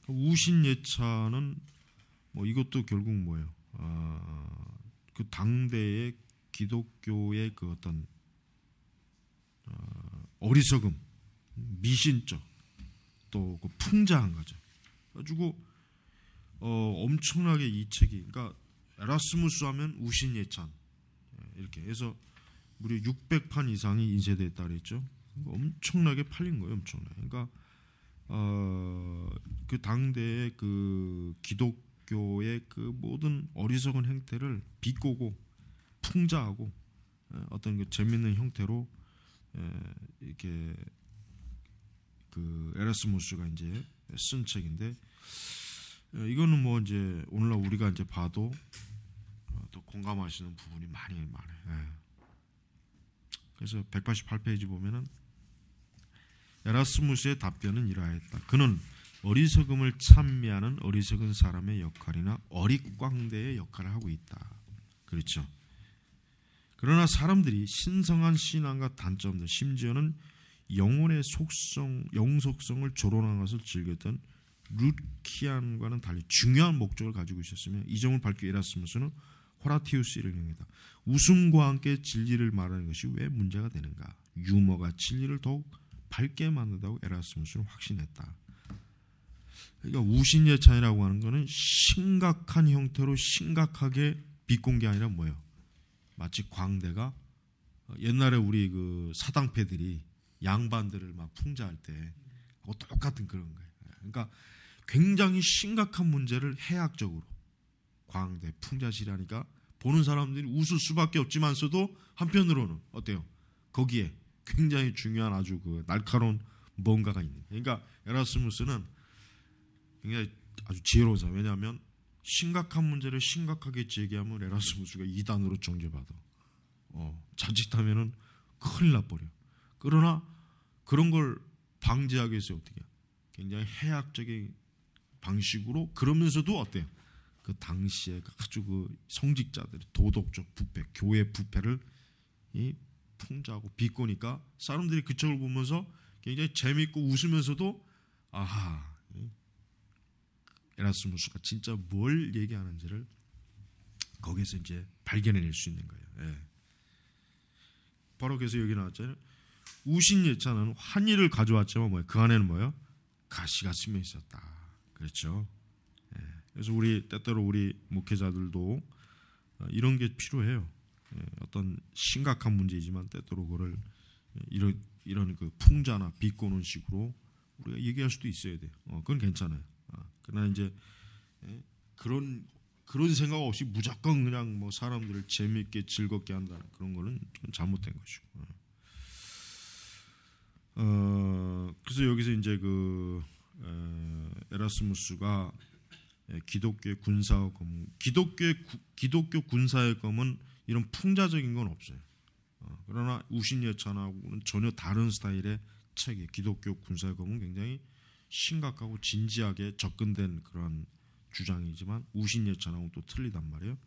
우신예찬은 뭐 이것도 결국 뭐예요? 그 당대의 기독교의 그 어떤 어리석음, 미신적, 또 그 풍자한 거죠. 가지고 엄청나게 이 책이, 그러니까 에라스무스 하면 우신예찬 이렇게 해서 무려 600판 이상이 인쇄됐다 그랬죠. 엄청나게 팔린 거예요, 엄청나게. 그러니까 그 당대의 그 기독교의 그 모든 어리석은 행태를 비꼬고 풍자하고 어떤 그 재밌는 형태로 이렇게 그 에라스무스가 이제 쓴 책인데, 이거는 뭐 이제 오늘날 우리가 이제 봐도 또 공감하시는 부분이 많이 많아요. 그래서 188페이지 보면은 에라스무스의 답변은 이러하였다. 그는 어리석음을 찬미하는 어리석은 사람의 역할이나 어릿광대의 역할을 하고 있다. 그렇죠. 그러나 사람들이 신성한 신앙과 단점들, 심지어는 영혼의 속성, 영속성을 조론한 것을 즐겼던 루키안과는 달리 중요한 목적을 가지고 있었으며, 이 점을 밝힌 에라스무스는 호라티우스를 이용했다. 웃음과 함께 진리를 말하는 것이 왜 문제가 되는가? 유머가 진리를 더욱 밝게 만든다고 에라스무스는 확신했다. 그러니까 우신예찬이라고 하는 것은 심각한 형태로 심각하게 비꼰 게 아니라 뭐예요? 마치 광대가 옛날에 우리 그 사당패들이 양반들을 막 풍자할 때 똑같은 그런 거예요. 그러니까 굉장히 심각한 문제를 해학적으로 광대 풍자시라니까 보는 사람들이 웃을 수밖에 없지만서도 한편으로는 어때요? 거기에 굉장히 중요한 아주 그 날카로운 뭔가가 있는 거예요. 그러니까 에라스무스는 굉장히 아주 지혜로운 사람. 왜냐하면 심각한 문제를 심각하게 제기하면 에라스무스가 이단으로 정죄받아. 자칫하면은 큰일 나버려. 그러나 그런 걸 방지하기 위해서 어떻게 해요? 굉장히 해학적인 방식으로, 그러면서도 어때요? 그 당시에 아주 그 성직자들의 도덕적 부패, 교회 부패를 풍자하고 비꼬니까 사람들이 그 책을 보면서 굉장히 재밌고 웃으면서도 아하, 에라스무스가 진짜 뭘 얘기하는지를 거기서 이제 발견해낼 수 있는 거예요. 예. 바로 그래서 여기 나왔잖아요. 우신예찬은 환희를 가져왔지만 뭐예요? 그 안에는 뭐예요? 가시가 스며 있었다. 그렇죠. 예. 그래서 우리 때때로 우리 목회자들도 이런 게 필요해요. 예. 어떤 심각한 문제이지만 때때로 그걸 이런 그 풍자나 비꼬는 식으로 우리가 얘기할 수도 있어야 돼요. 그건 괜찮아요. 그러나 이제 그런 생각 없이 무조건 그냥 뭐 사람들을 재미있게 즐겁게 한다는 그런 거는 좀 잘못된 것이고. 그래서 여기서 이제 그 에라스무스가 기독교의 군사의 검, 기독교 군사의 검은 이런 풍자적인 건 없어요. 그러나 우신예찬하고는 전혀 다른 스타일의 책이, 기독교 군사의 검은 굉장히 심각하고 진지하게 접근된 그런 주장이지만 우신예찬하고는 또 틀리단 말이에요.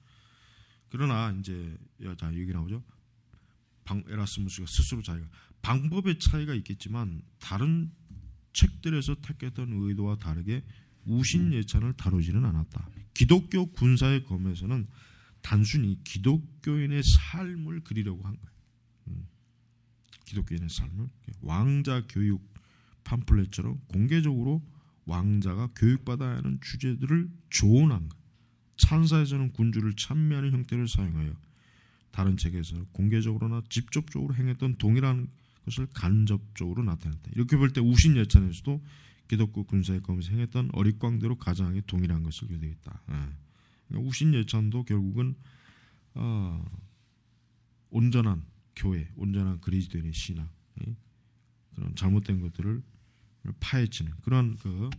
그러나 이제 자 여기 나오죠. 에라스무스가 스스로 자기가 방법의 차이가 있겠지만 다른 책들에서 택했던 의도와 다르게 우신예찬을 다루지는 않았다. 기독교 군사의 검에서는 단순히 기독교인의 삶을 그리려고 한 거예요. 기독교인의 삶을 왕자 교육 팜플렛처럼 공개적으로 왕자가 교육받아야 하는 주제들을 조언한 것. 찬사에서는 군주를 찬미하는 형태를 사용하여 다른 책에서 공개적으로나 직접적으로 행했던 동일한 것을 간접적으로 나타냈다. 이렇게 볼 때 우신예찬에서도 기독교 군사의 검에서 행했던 어릿광대로 가장하게 동일한 것을 교대했다. 그러니까 우신예찬도 결국은 온전한 교회, 온전한 그리스도인의 신앙, 그런 잘못된 것들을 파헤치는 그런 그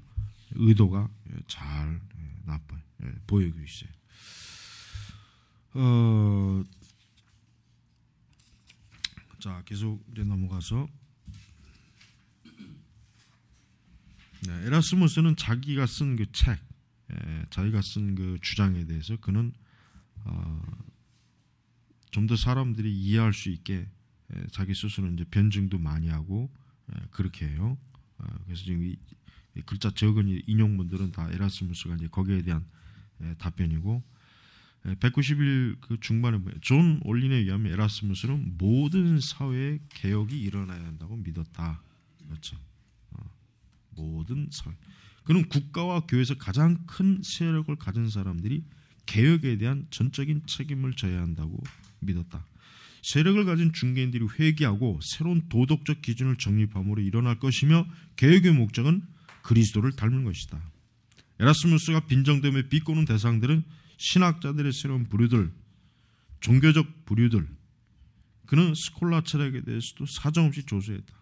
의도가 잘 보이고 있어요. 자, 계속 이제 넘어가서 에라스무스는 자기가 쓴 그 책, 자기가 쓴 그 주장에 대해서 그는 좀 더 사람들이 이해할 수 있게 자기 스스로 이제 변증도 많이 하고 그렇게 해요. 그래서 지금 이 글자 적은 인용문들은 다 에라스무스가 이제 거기에 대한 답변이고, 191 그 중반에 존 올린에 의하면 에라스무스는 모든 사회에 개혁이 일어나야 한다고 믿었다. 그렇죠. 모든 사회. 그는 국가와 교회에서 가장 큰 세력을 가진 사람들이 개혁에 대한 전적인 책임을 져야 한다고 믿었다. 세력을 가진 중개인들이 회개하고 새로운 도덕적 기준을 정립함으로 일어날 것이며 개혁의 목적은 그리스도를 닮은 것이다. 에라스무스가 빈정됨에 비꼬는 대상들은 신학자들의 새로운 부류들, 종교적 부류들. 그는 스콜라 철학에 대해서도 사정없이 조소했다.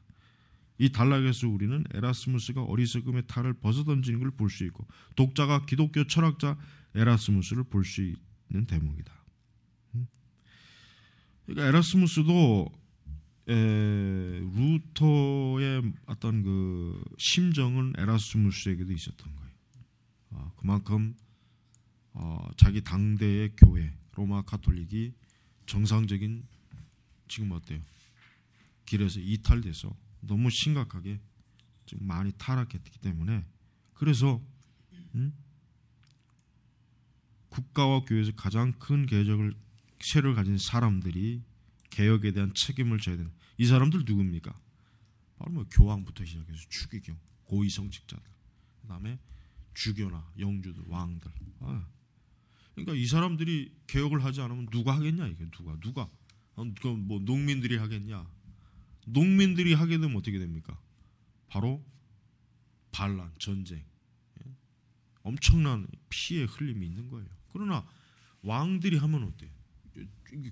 이 단락에서 우리는 에라스무스가 어리석음의 탈을 벗어던지는 걸 볼 수 있고 독자가 기독교 철학자 에라스무스를 볼 수 있는 대목이다. 그러니까 에라스무스도 루터의 어떤 그 심정은 에라스무스에게도 있었던 거예요. 그만큼 자기 당대의 교회 로마 가톨릭이 정상적인 지금 어때요? 길에서 이탈돼서 너무 심각하게 지금 많이 타락했기 때문에 그래서 국가와 교회에서 가장 큰 개혁을 세력을 가진 사람들이 개혁에 대한 책임을 져야 된다. 이 사람들 누굽니까? 바로 뭐 교황부터 시작해서 추기경, 고위성직자들, 그다음에 주교나 영주들, 왕들. 그러니까 이 사람들이 개혁을 하지 않으면 누가 하겠냐 이게 누가? 뭐 농민들이 하겠냐? 농민들이 하게 되면 어떻게 됩니까? 바로 반란, 전쟁, 엄청난 피해 흘림이 있는 거예요. 그러나 왕들이 하면 어때요?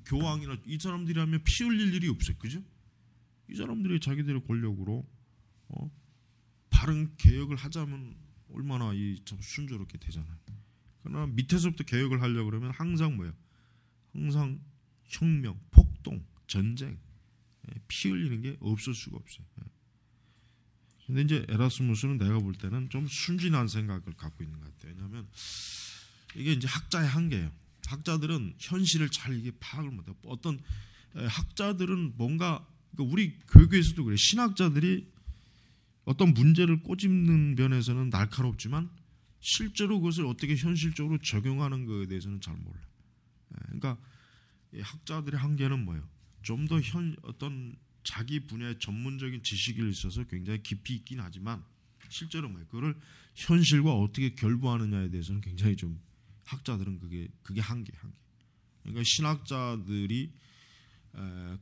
교황이나 이 사람들이 하면 피 흘릴 일이 없어요. 그죠? 이 사람들이 자기들의 권력으로 바른 개혁을 하자면 얼마나 참 순조롭게 되잖아요. 그러나 밑에서부터 개혁을 하려고 그러면 항상 뭐야? 항상 혁명, 폭동, 전쟁, 피 흘리는 게 없을 수가 없어요. 근데 이제 에라스무스는 내가 볼 때는 좀 순진한 생각을 갖고 있는 것 같아요. 왜냐하면 이게 이제 학자의 한계예요. 학자들은 현실을 잘 이게 파악을 못해요. 어떤 학자들은 뭔가 우리 교육에서도 그래. 신학자들이 어떤 문제를 꼬집는 면에서는 날카롭지만 실제로 그것을 어떻게 현실적으로 적용하는 것에 대해서는 잘 몰라요. 그러니까 학자들의 한계는 뭐예요? 좀 더 어떤 자기 분야의 전문적인 지식이 있어서 굉장히 깊이 있긴 하지만 실제로 뭐예요? 그거를 현실과 어떻게 결부하느냐에 대해서는 굉장히 좀 학자들은 그게 한계. 그러니까 신학자들이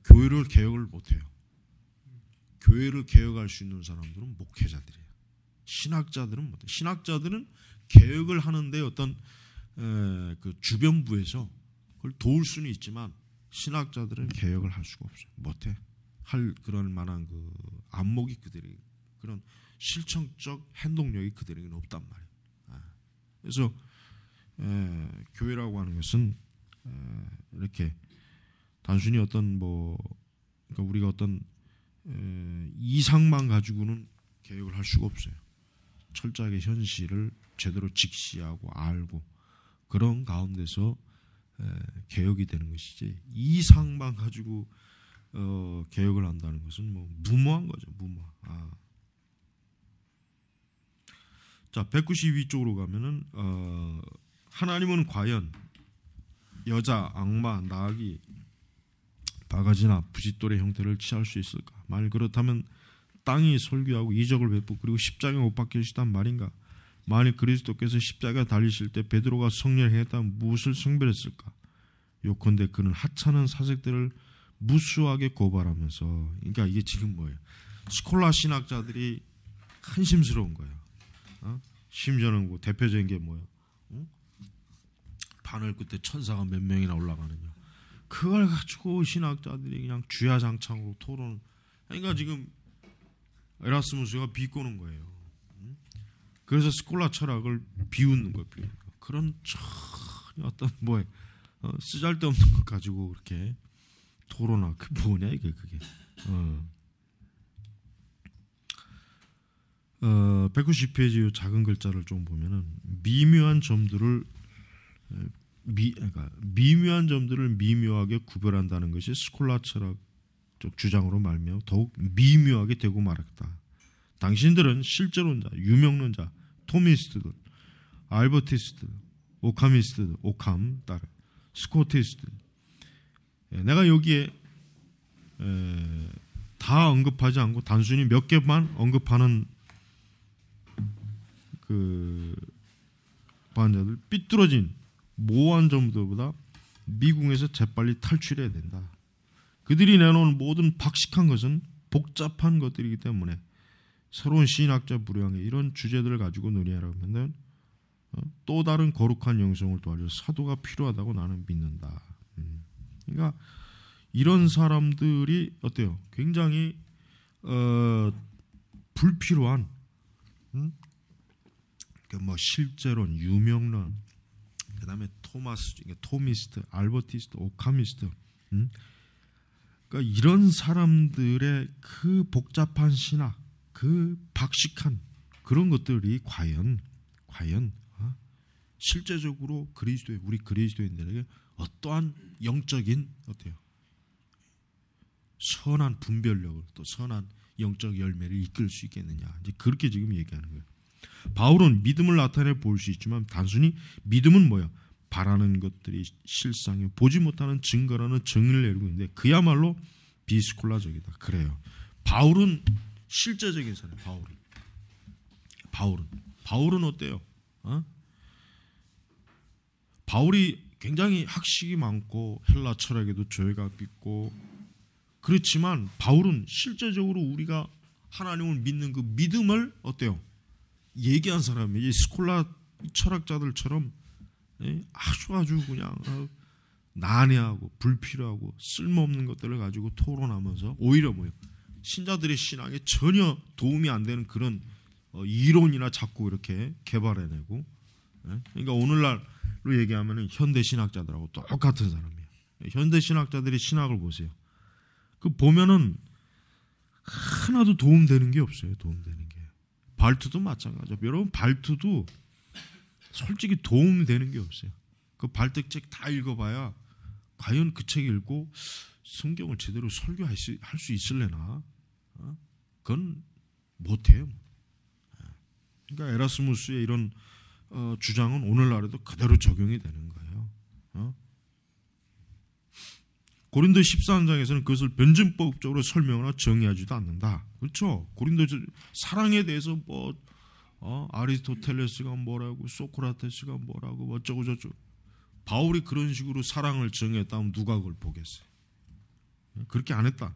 교회를 개혁을 못해요. 교회를 개혁할 수 있는 사람들은 목회자들이에요. 신학자들은 못해요. 신학자들은 개혁을 하는데 어떤 그 주변부에서 그걸 도울 수는 있지만 신학자들은 개혁을 할 수가 없어요. 못해. 할 그런 만한 그 안목이 그들에게 그런 실천적 행동력이 그들에게는 없단 말이에요. 그래서 교회라고 하는 것은 이렇게 단순히 어떤 그러니까 우리가 어떤 이상만 가지고는 개혁을 할 수가 없어요. 철저하게 현실을 제대로 직시하고 알고 그런 가운데서 개혁이 되는 것이지 이상만 가지고 개혁을 한다는 것은 뭐 무모한 거죠. 무모. 자, 192쪽으로 가면은 하나님은 과연 여자, 악마, 나귀, 바가지나 부싯돌의 형태를 취할 수 있을까? 만일 그렇다면 땅이 설교하고 이적을 베푸고 그리고 십자가에 못 박히시단 말인가? 만일 그리스도께서 십자가에 달리실 때 베드로가 성례를 했다면 무엇을 성별했을까? 요컨대 그는 하찮은 사색들을 무수하게 고발하면서 그러니까 이게 지금 뭐예요? 스콜라 신학자들이 한심스러운 거예요. 심지어는 뭐 대표적인 게 뭐예요? 바늘 끝에 천사가 몇 명이나 올라가느냐. 그걸 가지고 신학자들이 그냥 주야장창으로 토론. 그러니까 지금 에라스무스가 비꼬는 거예요. 그래서 스콜라 철학을 비웃는 거예요. 그런 전혀 어떤 뭐에 쓰잘데없는 것 가지고 그렇게 토론하. 그 뭐냐 이게 그게. 190페이지 작은 글자를 좀 보면은 미묘한 점들을 미묘한 점들을 미묘하게 구별한다는 것이 스콜라 철학적 주장으로 말미암아 더욱 미묘하게 되고 말았다. 당신들은 실제론자, 유명론자, 토미스트들, 알버티스트들, 오카미스트들, 오캄 따라 스코티스트. 내가 여기에 다 언급하지 않고 단순히 몇 개만 언급하는 그 반자들, 삐뚤어진 모호한 점들보다 미국에서 재빨리 탈출해야 된다. 그들이 내놓은 모든 박식한 것은 복잡한 것들이기 때문에 새로운 신학자 불량의 이런 주제들을 가지고 논의하라고 하면 또 다른 거룩한 영성을 도와줄 사도가 필요하다고 나는 믿는다. 그러니까 이런 사람들이 어때요? 굉장히 불필요한 뭐 실제론, 유명론, 그다음에 토미스트, 알버티스트, 오카미스트, 그러니까 이런 사람들의 그 복잡한 신학, 그 박식한 그런 것들이 과연 실제적으로 우리 그리스도인들에게 어떠한 영적인 어때요? 선한 분별력을, 또 선한 영적 열매를 이끌 수 있겠느냐, 이제 그렇게 지금 얘기하는 거예요. 바울은 믿음을 나타내 볼 수 있지만 단순히 믿음은 뭐야? 바라는 것들이 실상에 보지 못하는 증거라는 정의를 내리고 있는데 그야말로 비스콜라적이다. 그래요. 바울은 실제적인 사람. 바울은 어때요? 바울이 굉장히 학식이 많고 헬라 철학에도 조예가 있고 그렇지만 바울은 실제적으로 우리가 하나님을 믿는 그 믿음을 어때요? 얘기한 사람이 이 스콜라 철학자들처럼 아주 그냥 난해하고 불필요하고 쓸모없는 것들을 가지고 토론하면서 오히려 뭐예요? 신자들의 신앙에 전혀 도움이 안 되는 그런 이론이나 자꾸 이렇게 개발해내고, 그러니까 오늘날로 얘기하면은 현대 신학자들하고 똑같은 사람이에요. 현대 신학자들의 신학을 보세요. 그 보면은 하나도 도움되는 게 없어요. 도움되는 게. 발트도 마찬가지죠. 여러분 발트도 솔직히 도움되는 게 없어요. 그 발트 책 다 읽어봐야 과연 그 책 읽고 성경을 제대로 설교할 수 있을래나? 그건 못해요. 그러니까 에라스무스의 이런 주장은 오늘날에도 그대로 적용이 되는 거예요. 고린도 13장에서는 그것을 변증법적으로 설명하거나 정의하지도 않는다. 그렇죠? 고린도 사랑에 대해서 뭐 아리스토텔레스가 뭐라고, 소크라테스가 뭐라고, 어쩌고 저쩌고. 바울이 그런 식으로 사랑을 정의했다면 누가 그걸 보겠어요? 그렇게 안 했다.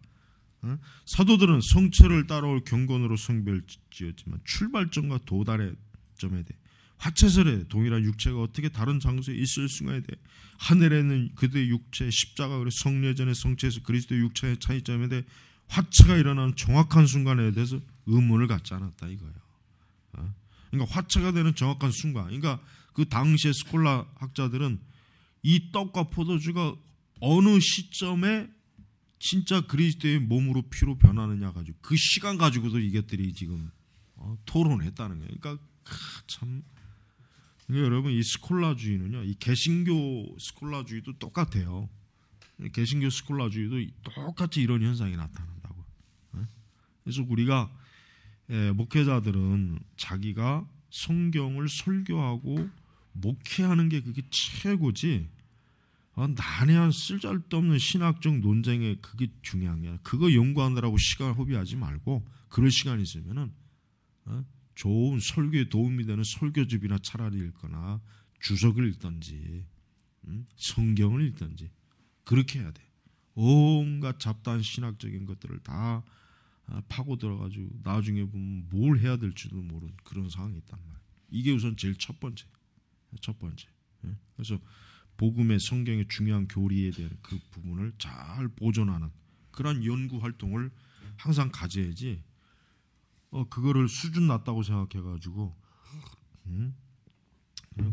사도들은 성체를 따라올 경건으로 성별지었지만 출발점과 도달의 점에 대해 화채설에 동일한 육체가 어떻게 다른 장소에 있을 수가에 대해 하늘에는 그들의 육체, 십자가, 그리고 성례전의 성체에서 그리스도의 육체의 차이점에 대해 화채가 일어나는 정확한 순간에 대해서 의문을 갖지 않았다 이거예요. 그러니까 화채가 되는 정확한 순간, 그러니까 그 당시의 스콜라 학자들은 이 떡과 포도주가 어느 시점에 진짜 그리스도의 몸으로 피로 변하느냐 가지고 그 시간 가지고도 이것들이 지금 토론했다는 거예요. 그러니까 참, 그러니까 여러분 이 스콜라주의는요, 이 개신교 스콜라주의도 똑같아요. 개신교 스콜라주의도 똑같이 이런 현상이 나타난다고. 그래서 우리가 목회자들은 자기가 성경을 설교하고 목회하는 게 그게 최고지, 난해한 쓸데없는 신학적 논쟁에 그게 중요한 게 아니라 그거 연구하느라고 시간을 허비하지 말고 그럴 시간 있으면은 좋은 설교에 도움이 되는 설교집이나 차라리 읽거나 주석을 읽든지 성경을 읽든지 그렇게 해야 돼. 온갖 잡다한 신학적인 것들을 다 파고 들어가지고 나중에 보면 뭘 해야 될지도 모르는 그런 상황이 있단 말이에요. 이게 우선 제일 첫 번째. 그래서 복음의 성경의 중요한 교리에 대한 그 부분을 잘 보존하는 그런 연구 활동을 항상 가져야지. 그거를 수준 낮다고 생각해가지고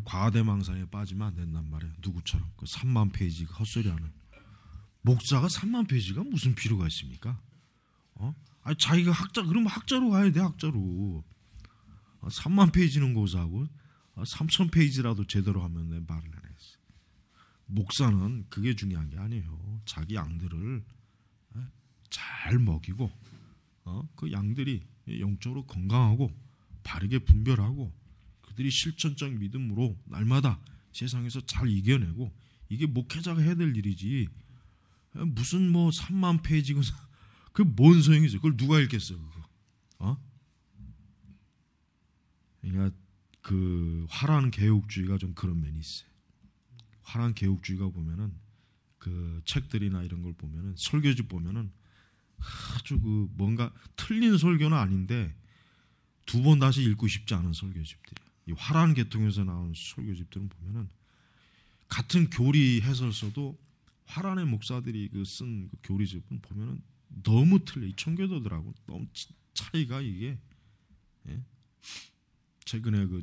과대망상에 빠지면 안 된단 말이에요. 누구처럼 그 3만 페이지 헛소리하는 목사가 3만 페이지가 무슨 필요가 있습니까? 아니 자기가 학자 그러면 학자로 가야 돼. 학자로 3만 페이지는 고사하고 3천 페이지라도 제대로 하면 내 말을 안 했어. 목사는 그게 중요한 게 아니에요. 자기 양들을 잘 먹이고 그 양들이 영적으로 건강하고 바르게 분별하고 그들이 실천적 믿음으로 날마다 세상에서 잘 이겨내고 이게 목회자가 해야 될 일이지. 무슨 뭐 3만 페이지고 그 뭔 소용이 있어? 그걸 누가 읽겠어 그거? 그러니까 그 화란 개혁주의가 좀 그런 면이 있어요. 화란 개혁주의가 보면은 그 책들이나 이런 걸 보면은 설교집 보면은 아주 그 뭔가 틀린 설교는 아닌데 두 번 다시 읽고 싶지 않은 설교집들이. 이 화란 계통에서 나온 설교집들은 보면은 같은 교리 해설서도 화란의 목사들이 그 쓴 그 교리집은 보면은 너무 틀려. 이 청교도들하고 너무 차이가 이게. 예? 최근에 그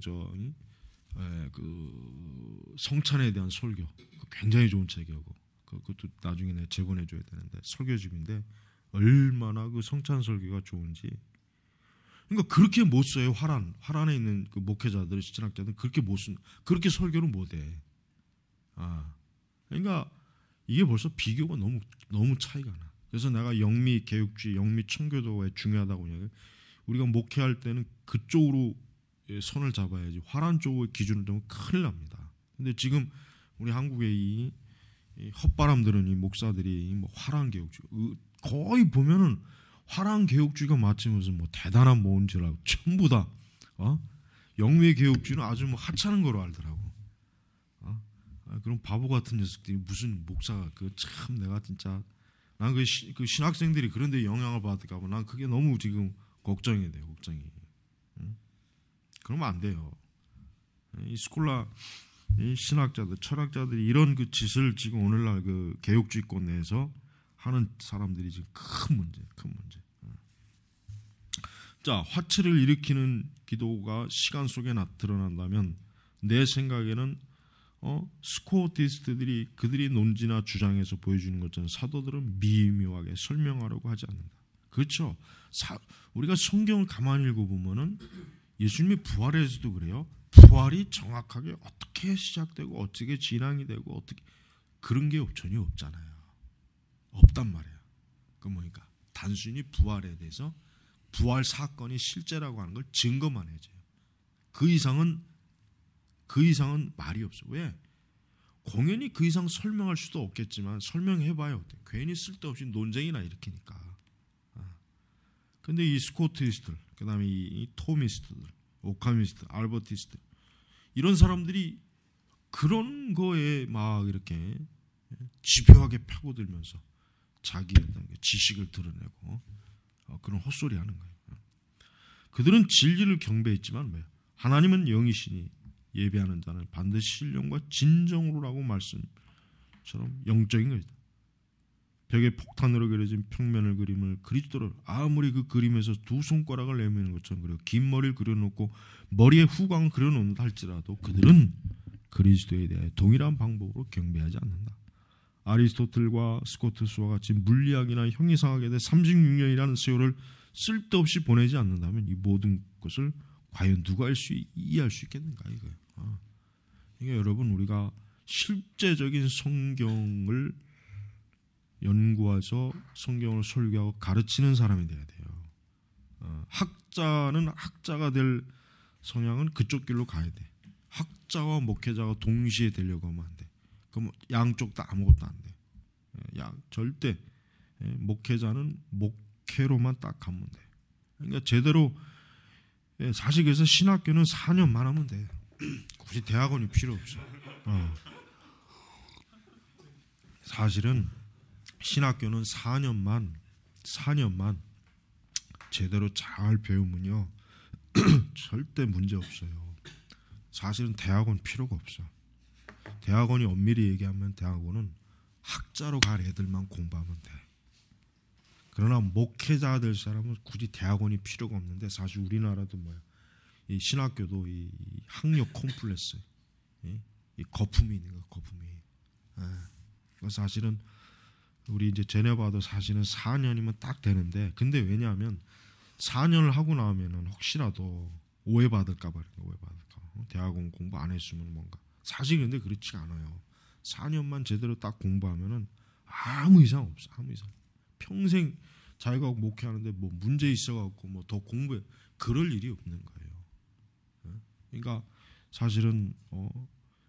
성찬에 대한 설교 굉장히 좋은 책이고 그것도 나중에 내가 제보내줘야 되는데 설교집인데 얼마나 그 성찬 설교가 좋은지. 그러니까 그렇게 못 써요. 화란에 있는 그 목회자들, 신학자들은 그렇게 못 쓴, 그렇게 설교를 못해. 그러니까 이게 벌써 비교가 너무 차이가 나. 그래서 내가 영미 개혁주의, 영미 청교도가 중요하다고 이야기해. 우리가 목회할 때는 그쪽으로 선을 잡아야지. 화란 쪽의 기준을 두면 큰일 납니다. 근데 지금 우리 한국의 이 헛바람들은 이 목사들이 뭐 화란 개혁주의 거의 보면은 화란 개혁주의가 마치 무슨 뭐 대단한 뭔 줄 알고 전부 다 영미 개혁주의는 아주 뭐 하찮은 거로 알더라고. 그런 바보 같은 녀석들이 무슨 목사가 참 내가 진짜 난 그 신학생들이 그런데 영향을 받을까 봐 난 그게 너무 지금 걱정이 돼. 걱정이. 그러면 안 돼요. 이 스콜라, 이 신학자들, 철학자들이 이런 그 짓을 지금 오늘날 그 개혁주의권 내에서 하는 사람들이 지금 큰 문제. 자, 화치를 일으키는 기도가 시간 속에 드러난다면 내 생각에는 스코어티스트들이 그들이 논지나 주장에서 보여주는 것처럼 사도들은 미묘하게 설명하려고 하지 않는다. 그렇죠. 우리가 성경을 가만히 읽어보면은 예수님의 부활에서도 그래요. 부활이 정확하게 어떻게 시작되고 어떻게 진행이 되고 어떻게 그런 게 전혀 없잖아요. 없단 말이에요. 그 뭐니까 단순히 부활에 대해서 부활 사건이 실제라고 하는 걸 증거만 해줘요. 그 이상은 말이 없어. 왜? 공연히 그 이상 설명할 수도 없겠지만 설명해봐요. 괜히 쓸데없이 논쟁이나 일으키니까. 근데 이 스코티스트들, 그 다음에 이 토미스트들, 오카미스트, 알버티스트 이런 사람들이 그런 거에 막 이렇게 집요하게 파고들면서 자기의 지식을 드러내고 그런 헛소리 하는 거예요. 그들은 진리를 경배했지만 하나님은 영이시니 예배하는 자는 반드시 신령과 진정으로라고 말씀처럼 영적인 것이다. 벽에 폭탄으로 그려진 평면을 그림을 그리스도를 아무리 그 그림에서 두 손가락을 내미는 것처럼 그려 긴 머리를 그려놓고 머리에 후광을 그려놓는다 할지라도 그들은 그리스도에 대해 동일한 방법으로 경배하지 않는다. 아리스토텔과 스코트스와 같이 물리학이나 형이상학에 대해 36년이라는 세월을 쓸데없이 보내지 않는다면 이 모든 것을 과연 누가 이해할 수 있겠는가 이거예요. 이게 여러분 우리가 실제적인 성경을 연구해서 성경을 설교하고 가르치는 사람이 돼야 돼요. 학자는 학자가 될 성향은 그쪽 길로 가야 돼. 학자와 목회자가 동시에 되려고 하면 안 돼. 그럼 양쪽 다 아무것도 안 돼. 절대 목회자는 목회로만 딱 가면 돼. 그러니까 제대로 사실 그래서 신학교는 4년만 하면 돼. 굳이 대학원이 필요 없어. 사실은 신학교는 4년만 제대로 잘 배우면요 절대 문제 없어요. 사실은 대학원 필요가 없어. 대학원이 엄밀히 얘기하면 대학원은 학자로 갈 애들만 공부하면 돼. 그러나 목회자 될 사람은 굳이 대학원이 필요가 없는데 사실 우리나라도 이 신학교도 이 학력 콤플렉스, 이 거품이 있는 거야. 거품이. 사실은 우리 이제 제네바도 사실은 4년이면 딱 되는데 근데 왜냐하면 4년을 하고 나오면은 혹시라도 오해받을까 봐 대학원 공부 안 했으면 뭔가 사실 근데 그렇지가 않아요. 4년만 제대로 딱 공부하면은 아무 이상 없어. 아무 이상. 평생 자기가 목회하는데 뭐 문제 있어갖고 뭐 더 공부해 그럴 일이 없는 거예요. 그러니까 사실은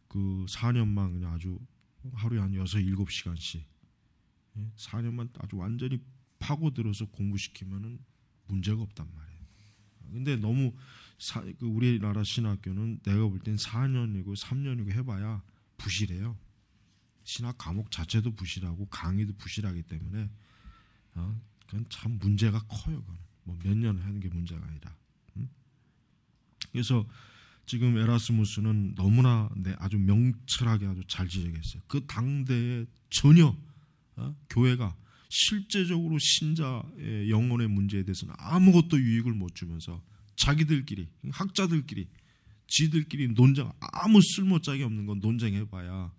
그 4년만 그냥 아주 하루에 한 6, 7시간씩 4년만 아주 완전히 파고들어서 공부시키면은 문제가 없단 말이에요. 근데 너무 우리나라 신학교는 내가 볼 땐 4년이고 3년이고 해봐야 부실해요. 신학 과목 자체도 부실하고 강의도 부실하기 때문에 그건 참 문제가 커요. 뭐 몇 년 하는 게 문제가 아니라. 그래서 지금 에라스무스는 너무나 아주 명철하게 아주 잘 지적했어요. 그 당대에 전혀 교회가 실제적으로 신자의 영혼의 문제에 대해서는 아무것도 유익을 못 주면서 자기들끼리 학자들끼리 지들끼리 논쟁, 아무 쓸모짝이 없는 건 논쟁해봐야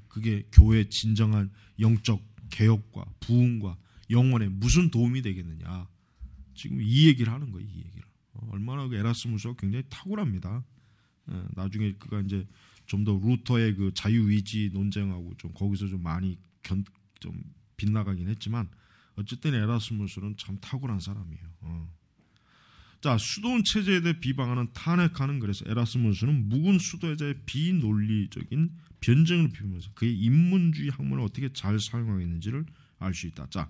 그게 교회의 진정한 영적 개혁과 부흥과 영혼에 무슨 도움이 되겠느냐. 지금 이 얘기를 하는 거예요. 이 얘기를. 얼마나 그 에라스무스가 굉장히 탁월합니다. 나중에 그가 이제 좀 더 루터의 그 자유의지 논쟁하고 좀 거기서 좀 많이 좀 빗나가긴 했지만 어쨌든 에라스무스는 참 탁월한 사람이에요. 자, 수도원 체제에 대해 비방하는 탄핵하는 글에서 에라스무스는 묵은 수도자의 비논리적인 변증을 피우면서 그의 인문주의 학문을 어떻게 잘 사용하겠는지를 알 수 있다. 자,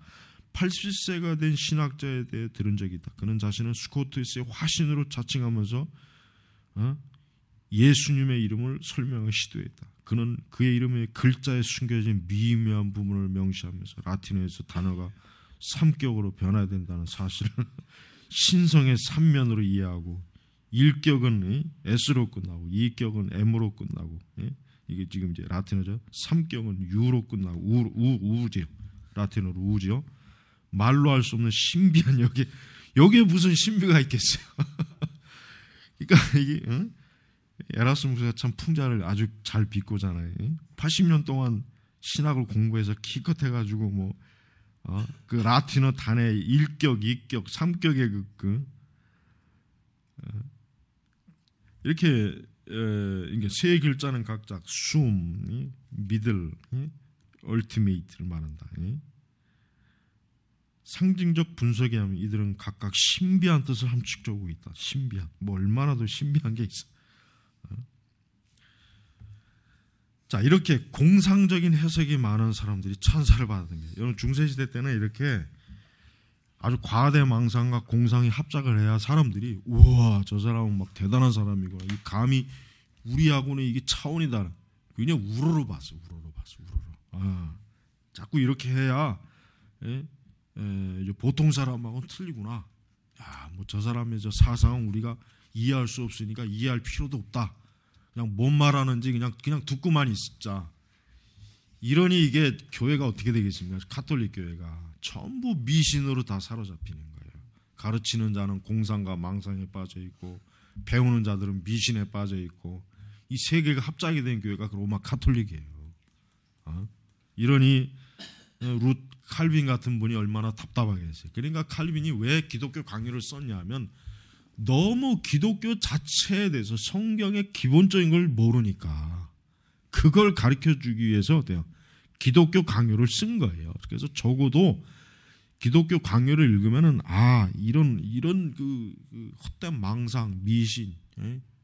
80세가 된 신학자에 대해 들은 적이 있다. 그는 자신은 스코트스의 화신으로 자칭하면서 예수님의 이름을 설명하기 시도했다. 그는 그의 이름의 글자에 숨겨진 미묘한 부분을 명시하면서 라틴어에서 단어가 3격으로 변화된다는 사실을 신성의 3면으로 이해하고 1격은 S로 끝나고 2격은 M으로 끝나고 이게 지금 이제 라틴어죠. 3격은 U로 끝나고 우지요. 라틴어로 우지요. 말로 할 수 없는 신비한 여기에 무슨 신비가 있겠어요. 그러니까 이게 에라스무스가 참 풍자를 아주 잘 빚고잖아요. 80년 동안 신학을 공부해서 기껏해가지고 뭐 그 라틴어 단의 1격, 2격, 3격의 이렇게 이게 세 글자는 각자 숨, 미들, 얼티메이트를 말한다. 상징적 분석에 하면 이들은 각각 신비한 뜻을 함축적으로 있다. 신비한. 뭐 얼마나 더 신비한 게 있어. 자, 이렇게 공상적인 해석이 많은 사람들이 찬사를 받았던 게, 여러분 중세시대 때는 이렇게 아주 과대망상과 공상이 합작을 해야 사람들이 우와 저 사람은 막 대단한 사람이고 이 감히 우리하고는 이게 차원이다. 그냥 우러러 봤어. 자꾸 이렇게 해야 보통 사람하고는 틀리구나. 야, 뭐 저 사람의 저 사상은 우리가 이해할 수 없으니까 이해할 필요도 없다. 그냥 뭔 말하는지 그냥 듣고만 있자. 이러니 이게 교회가 어떻게 되겠습니까? 가톨릭 교회가 전부 미신으로 다 사로잡히는 거예요. 가르치는 자는 공상과 망상에 빠져 있고 배우는 자들은 미신에 빠져 있고 이 세 개가 합작이 된 교회가 로마 가톨릭이에요. 이러니 칼빈 같은 분이 얼마나 답답하겠어요. 그러니까 칼빈이 왜 기독교 강요를 썼냐면 너무 기독교 자체에 대해서 성경의 기본적인 걸 모르니까 그걸 가르쳐주기 위해서 어때요? 기독교 강요를 쓴 거예요. 그래서 적어도 기독교 강요를 읽으면은 이런 그 헛된 망상, 미신,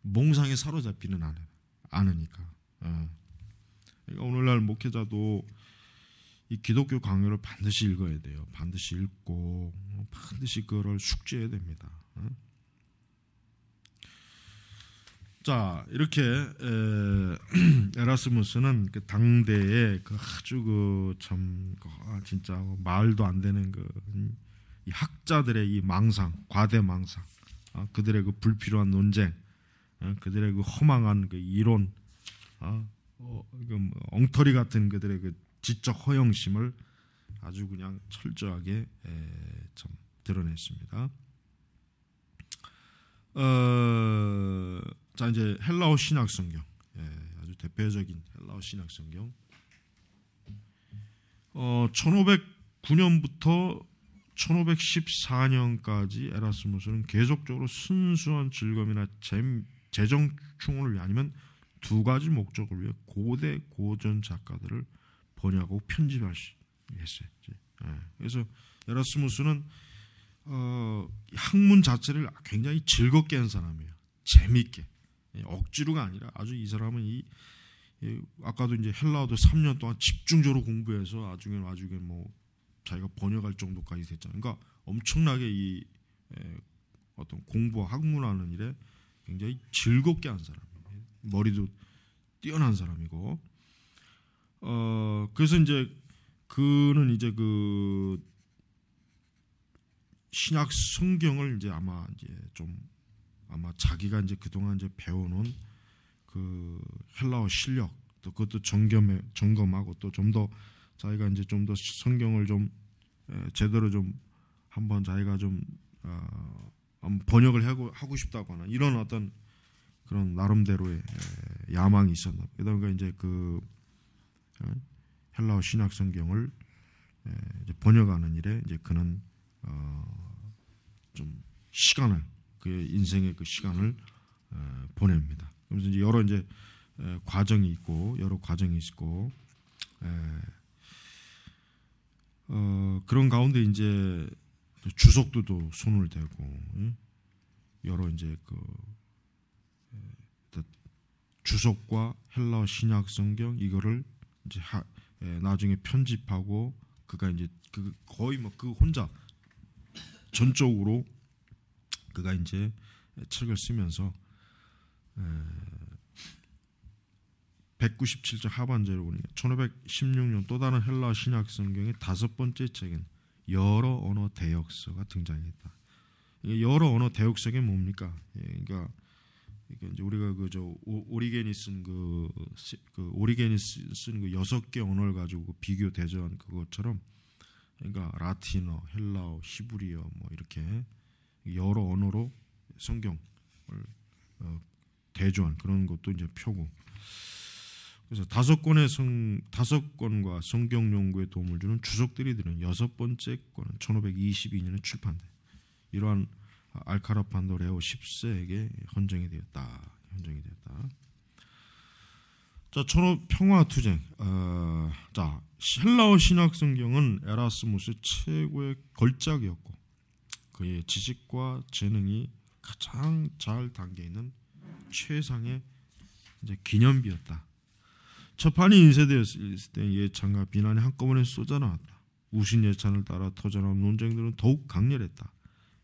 몽상에 사로잡히는 않으니까. 그러니까 오늘날 목회자도 이 기독교 강요를 반드시 읽어야 돼요. 반드시 읽고 반드시 그걸 숙지해야 됩니다. 자, 이렇게 에라스무스는 그 당대에 그 아주 진짜 말도 안 되는 이 학자들의 이 망상, 과대 망상, 그들의 그 불필요한 논쟁, 그들의 그 허망한 그 이론, 엉터리 같은 그들의 그 지적 허영심을 아주 그냥 철저하게 참 드러냈습니다. 자, 이제 헬라어 신약 성경, 아주 대표적인 헬라어 신약 성경. 1509년부터 1514년까지 에라스무스는 계속적으로 순수한 즐거움이나 재정 충원을 위해 아니면 두 가지 목적을 위해 고대 고전 작가들을 번역하고 편집했어요. 그래서 에라스무스는 학문 자체를 굉장히 즐겁게 한 사람이에요. 재밌게. 억지로가 아니라 아주 이 사람은 이 아까도 이제 헬라어도 3년 동안 집중적으로 공부해서 나중에 뭐 자기가 번역할 정도까지 됐잖아요. 그러니까 엄청나게 이 어떤 공부와 학문하는 일에 굉장히 즐겁게 한 사람이에요. 머리도 뛰어난 사람이고, 그래서 이제 그는 이제 그 신약 성경을 이제 아마 자기가 이제 그동안 이제 배워놓은 그 헬라어 실력, 또 그것도 점검하고 또 좀 더 자기가 이제 좀 더 성경을 좀 제대로 좀 한번 자기가 좀 한번 번역을 하고 싶다고 하나 이런 어떤 그런 나름대로의 야망이 있었나. 그러니까 이제 그 헬라어 신약 성경을 이제 번역하는 일에 이제 그는 좀 시간을, 그의 인생의 그 시간을 보냅니다. 그래서 이제 여러 이제 과정이 있고, 그런 가운데 이제 주석도도 손을 대고, 여러 이제 그 주석과 헬라어 신약 성경 이거를 이제 나중에 편집하고, 그가 이제 거의 뭐 그 혼자 전적으로 그가 이제 책을 쓰면서 197장 하반절에 보니까 1516년 또 다른 헬라어 신약 성경의 5번째 책인 여러 언어 대역서가 등장했다. 여러 언어 대역서가 뭡니까? 그러니까 이제 우리가 오리겐이 쓴 오리겐이 쓴 그 6개 언어를 가지고 비교 대조한 그것처럼, 그러니까 라틴어, 헬라어, 히브리어 뭐 이렇게 여러 언어로 성경을 대조한 그런 것도 이제 표고. 그래서 5권과 성경 연구에 도움을 주는 주석들이 드는 6번째 권은 1522년에 출판돼. 이러한 알카라판도 레오 10세에게 헌정이 되었다. 자, 평화투쟁. 자, 헬라어 신약 성경은 에라스무스 최고의 걸작이었고, 그의 지식과 재능이 가장 잘 담겨 있는 최상의 이제 기념비였다. 첫 판이 인쇄되었을 때 예찬과 비난이 한꺼번에 쏟아나왔다. 우신 예찬을 따라 터져나온 논쟁들은 더욱 강렬했다.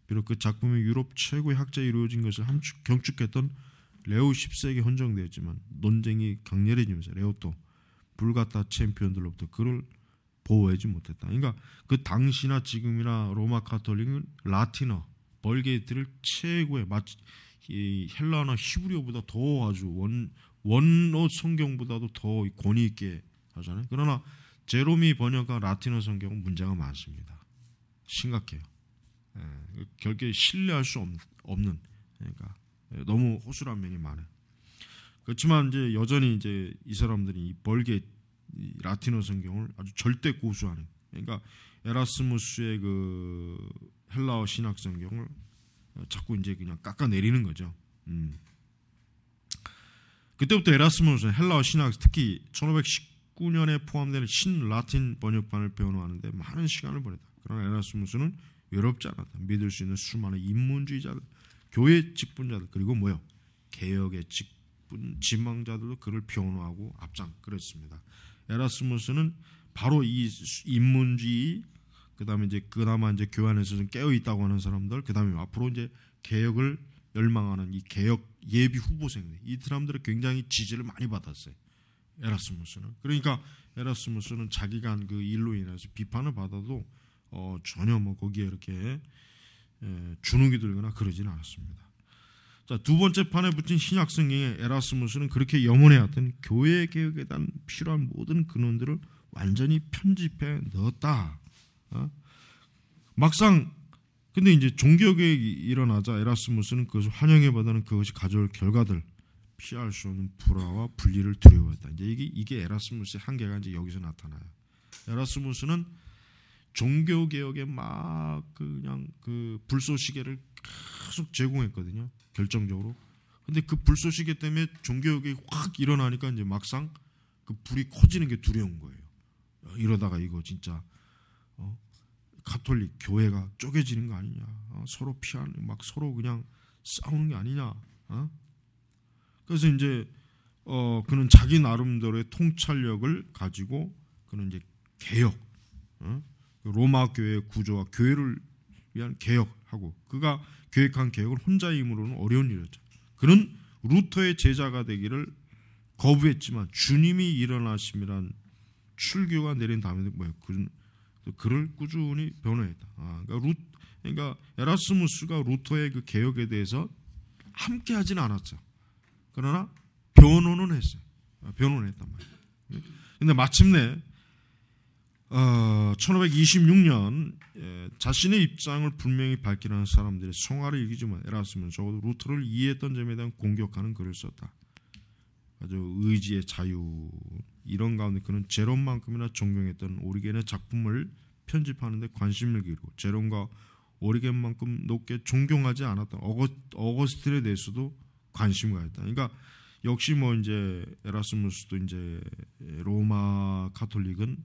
비록 그 작품이 유럽 최고의 학자에 이루어진 것을 경축했던 레오 10세에게 헌정되었지만 논쟁이 강렬해지면서 레오또 불가타 챔피언들로부터 그를 보호하지 못했다. 그러니까 그 당시나 지금이나 로마 카톨릭은 라틴어, 벌게이트를 최고의 이 헬라어나 히브리어보다 더 아주 원어 성경보다도 더 권위 있게 하잖아요. 그러나 제롬이 번역한 라틴어 성경은 문제가 많습니다. 심각해요. 결코 신뢰할 수 없는, 그러니까 너무 허술한 면이 많아요. 그렇지만 이제 여전히 이제 이 사람들이 이 라틴어 성경을 아주 절대 고수하는, 그러니까 에라스무스의 그 헬라어 신학 성경을 자꾸 이제 그냥 깎아내리는 거죠. 그때부터 에라스무스는 헬라어 신학, 특히 1519년에 포함되는 신라틴 번역판을 배워놓았는데 많은 시간을 보냈다. 그러나 에라스무스는 외롭지 않았다. 믿을 수 있는 수많은 인문주의자들, 교회 직분자들, 그리고 개혁의 지망자들도 그를 변호하고 앞장 그랬습니다. 에라스무스는 바로 이 인문주의, 그다음에 이제 그나마 이제 교회 안에서 좀 깨어 있다고 하는 사람들, 그다음에 앞으로 이제 개혁을 열망하는 이 개혁 예비 후보생들, 이 사람들은 굉장히 지지를 많이 받았어요. 에라스무스는. 그러니까 에라스무스는 자기가 한 그 일로 인해서 비판을 받아도 전혀 거기에 이렇게 주눅이 들거나 그러지는 않았습니다. 자, 두 번째 판에 붙인 신약 성경에 에라스무스는 그렇게 염원해왔던 교회 개혁에 대한 필요한 모든 근원들을 완전히 편집해 넣었다. 막상 근데 이제 종교개혁이 일어나자 에라스무스는 그것을 환영해 받는 그것이 가져올 결과들, 피할 수 없는 불화와 분리를 두려워했다. 이제 이게 에라스무스의 한계가 이제 여기서 나타나요. 에라스무스는 종교개혁에 막 그냥 그 불쏘시개를 계속 제공했거든요. 결정적으로. 근데 그 불쏘시개 때문에 종교개혁이 확 일어나니까 이제 막상 그 불이 커지는 게 두려운 거예요. 이러다가 이거 진짜 가톨릭 교회가 쪼개지는 거 아니냐? 서로 서로 그냥 싸우는 게 아니냐? 그래서 이제 그는 자기 나름대로의 통찰력을 가지고 그는 이제 개혁, 로마 교회의 구조와 교회를 위한 개혁하고 그가 계획한 개혁을 혼자의 힘으로는 어려운 일이었죠. 그는 루터의 제자가 되기를 거부했지만 주님이 일어나심이란 출교가 내린 다음에 뭐예요? 그를 꾸준히 변호했다. 그러니까 에라스무스가 루터의 그 개혁에 대해서 함께하지는 않았죠. 그러나 변호는 했어요. 변호했단 말이에요. 근데 마침내 1526년 자신의 입장을 분명히 밝히라는 사람들의 성화를 이기지만 에라스무스는 적어도 루터를 이해했던 점에 대한 공격하는 글을 썼다. 아주 의지의 자유 이런 가운데 그는 제롬만큼이나 존경했던 오리겐의 작품을 편집하는 데 관심을 기울이고 제롬과 오리겐만큼 높게 존경하지 않았던 어거스틴에 대해서도 관심을 가졌다. 그러니까 역시 뭐 이제 에라스무스도 이제 로마 카톨릭은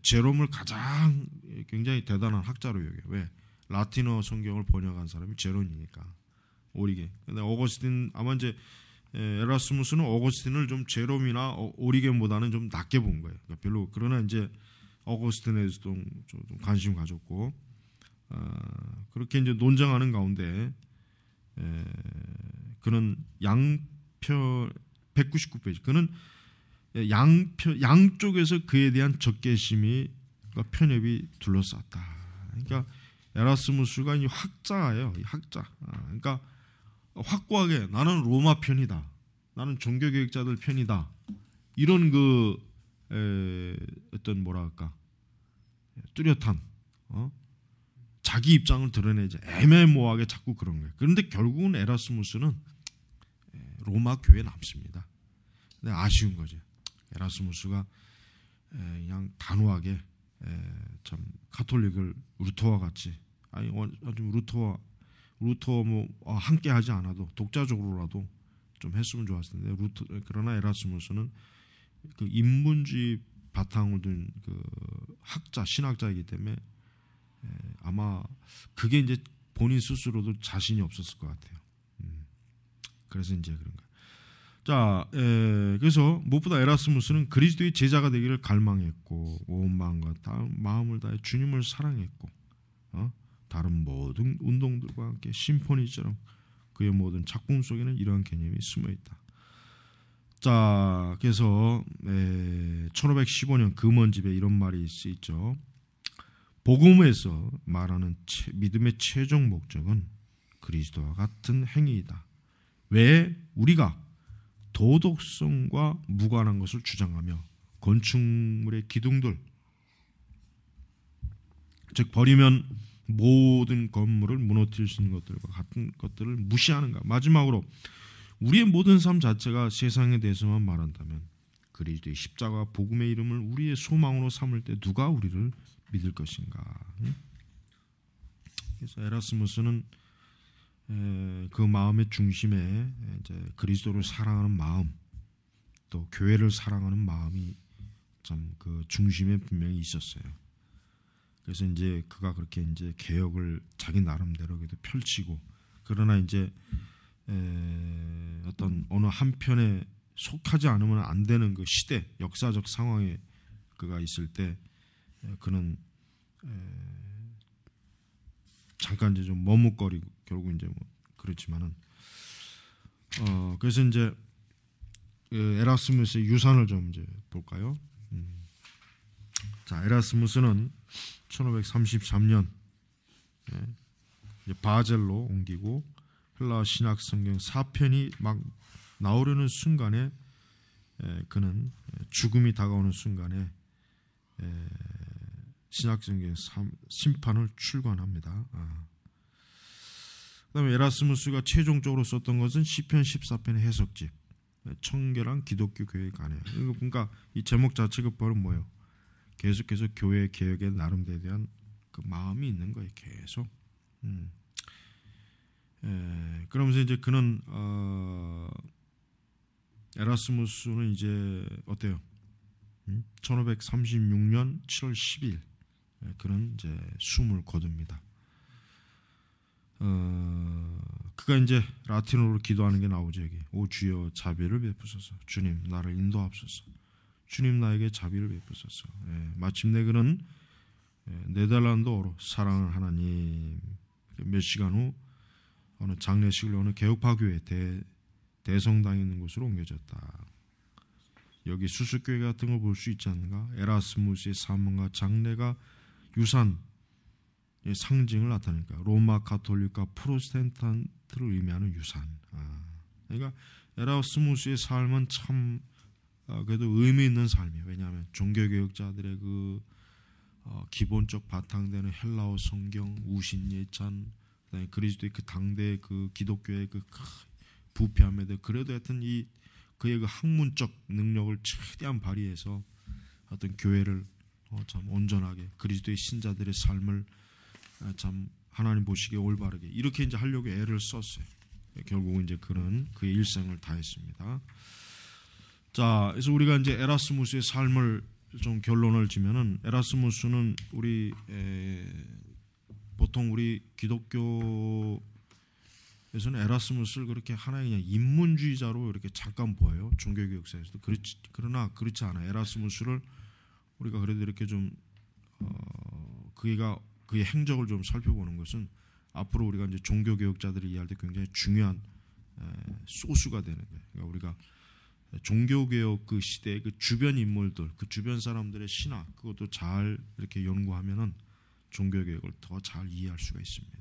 제롬을 가장 굉장히 대단한 학자로 여겨요. 왜? 라틴어 성경을 번역한 사람이 제롬이니까. 오리겐. 근데 어거스틴 아마 이제 에라스무스는 어거스틴을 좀 제롬이나 오리겐보다는 좀 낮게 본 거예요. 그러니까 별로 그러나 이제 어거스틴에도 좀 관심 가졌고 그렇게 이제 논쟁하는 가운데 그는 양표 199페이지 그는 양쪽에서 그에 대한 적개심이 편협이 둘러쌌다. 그러니까 에라스무스가 이 학자예요. 학자. 그러니까 확고하게 나는 로마 편이다. 나는 종교개혁자들 편이다. 이런 어떤 뭐랄까 뚜렷한 자기 입장을 드러내지 애매모호하게 자꾸 그런 거예요. 그런데 결국은 에라스무스는 로마 교회에 남습니다. 근데 아쉬운 거죠. 에라스무스가 그냥 단호하게 참 카톨릭을 루터와 같이 아니 루터 뭐 함께 하지 않아도 독자적으로라도 좀 했으면 좋았을 텐데 그러나 에라스무스는 그 인문주의 바탕을 둔 그 신학자이기 때문에 아마 그게 이제 본인 스스로도 자신이 없었을 것 같아요. 그래서 이제 그런 거예요. 자, 그래서 무엇보다 에라스무스는 그리스도의 제자가 되기를 갈망했고 온 마음과 마음을 다해 주님을 사랑했고 다른 모든 운동들과 함께 심포니처럼 그의 모든 작품 속에는 이러한 개념이 숨어 있다. 자, 그래서 1515년 금원집에 이런 말이 쓰이죠. 복음에서 말하는 믿음의 최종 목적은 그리스도와 같은 행위이다. 왜 우리가 도덕성과 무관한 것을 주장하며 건축물의 기둥들 즉 버리면 모든 건물을 무너뜨릴 수 있는 것들과 같은 것들을 무시하는가. 마지막으로 우리의 모든 삶 자체가 세상에 대해서만 말한다면 그리스도의 십자가 복음의 이름을 우리의 소망으로 삼을 때 누가 우리를 믿을 것인가. 그래서 에라스무스는 그 마음의 중심에 이제 그리스도를 사랑하는 마음, 또 교회를 사랑하는 마음이 참 그 중심에 분명히 있었어요. 그래서 이제 그가 그렇게 이제 개혁을 자기 나름대로 펼치고 그러나 이제 어떤 어느 한편에 속하지 않으면 안 되는 그 시대 역사적 상황에 그가 있을 때 그는 잠깐 이제 좀 머뭇거리고 결국 이제 뭐 그렇지만은 그래서 이제 에라스무스의 유산을 좀 이제 볼까요? 자, 에라스무스는 1533년 바젤로 옮기고 헬라 신학 성경 4편이 막 나오려는 순간에 그는 죽음이 다가오는 순간에 신학 성경 심판을 출간합니다. 그다음에 에라스무스가 최종적으로 썼던 것은 시편 14편의 해석집, 청결한 기독교 교회 관해. 그러니까 이 제목 자체가 바로 뭐예요? 계속해서 교회 개혁의 나름대에 대한 그 마음이 있는 거예요. 계속. 그러면서 이제 그는 에라스무스는 이제 어때요? 1536년 7월 10일 그는 이제 숨을 거둡니다. 그가 이제 라틴어로 기도하는 게 나오죠. 여기 오 주여 자비를 베푸소서. 주님 나를 인도하옵소서. 주님 나에게 자비를 베푸소서. 마침내 그는 네덜란드어로 사랑하는 하나님. 몇 시간 후 어느 장례식을 어느 개혁파교회 대성당에 있는 곳으로 옮겨졌다. 여기 수수교회 같은 걸 볼 수 있지 않는가? 에라스무스의 사문과 장례가 유산 상징을 나타내니까 로마 가톨릭과 프로테스탄트를 의미하는 유산. 그러니까 에라스무스의 삶은 참 그래도 의미 있는 삶이에요. 왜냐하면 종교개혁자들의 그 기본적 바탕되는 헬라어 성경, 우신 예찬, 그다음에 그리스도의 그 당대 그 기독교의 그 부패함에도 그래도 하여튼 이 그의 그 학문적 능력을 최대한 발휘해서 어떤 교회를 참 온전하게 그리스도의 신자들의 삶을 참 하나님 보시기에 올바르게 이렇게 이제 하려고 애를 썼어요. 결국은 이제 그는 그의 일생을 다했습니다. 자, 그래서 우리가 이제 에라스무스의 삶을 좀 결론을 지면은 에라스무스는 우리 보통 우리 기독교에서는 에라스무스를 그렇게 하나의 그냥 인문주의자로 이렇게 잠깐 보여요. 종교개혁사에서도 그러나 그렇지 않아요. 에라스무스를 우리가 그래도 이렇게 좀 그의 행적을 좀 살펴보는 것은 앞으로 우리가 이제 종교개혁자들을 이해할 때 굉장히 중요한 소수가 되는 거예요. 그러니까 우리가 종교개혁 그 시대의 그 주변 인물들, 그 주변 사람들의 신학 그것도 잘 이렇게 연구하면은 종교개혁을 더 잘 이해할 수가 있습니다.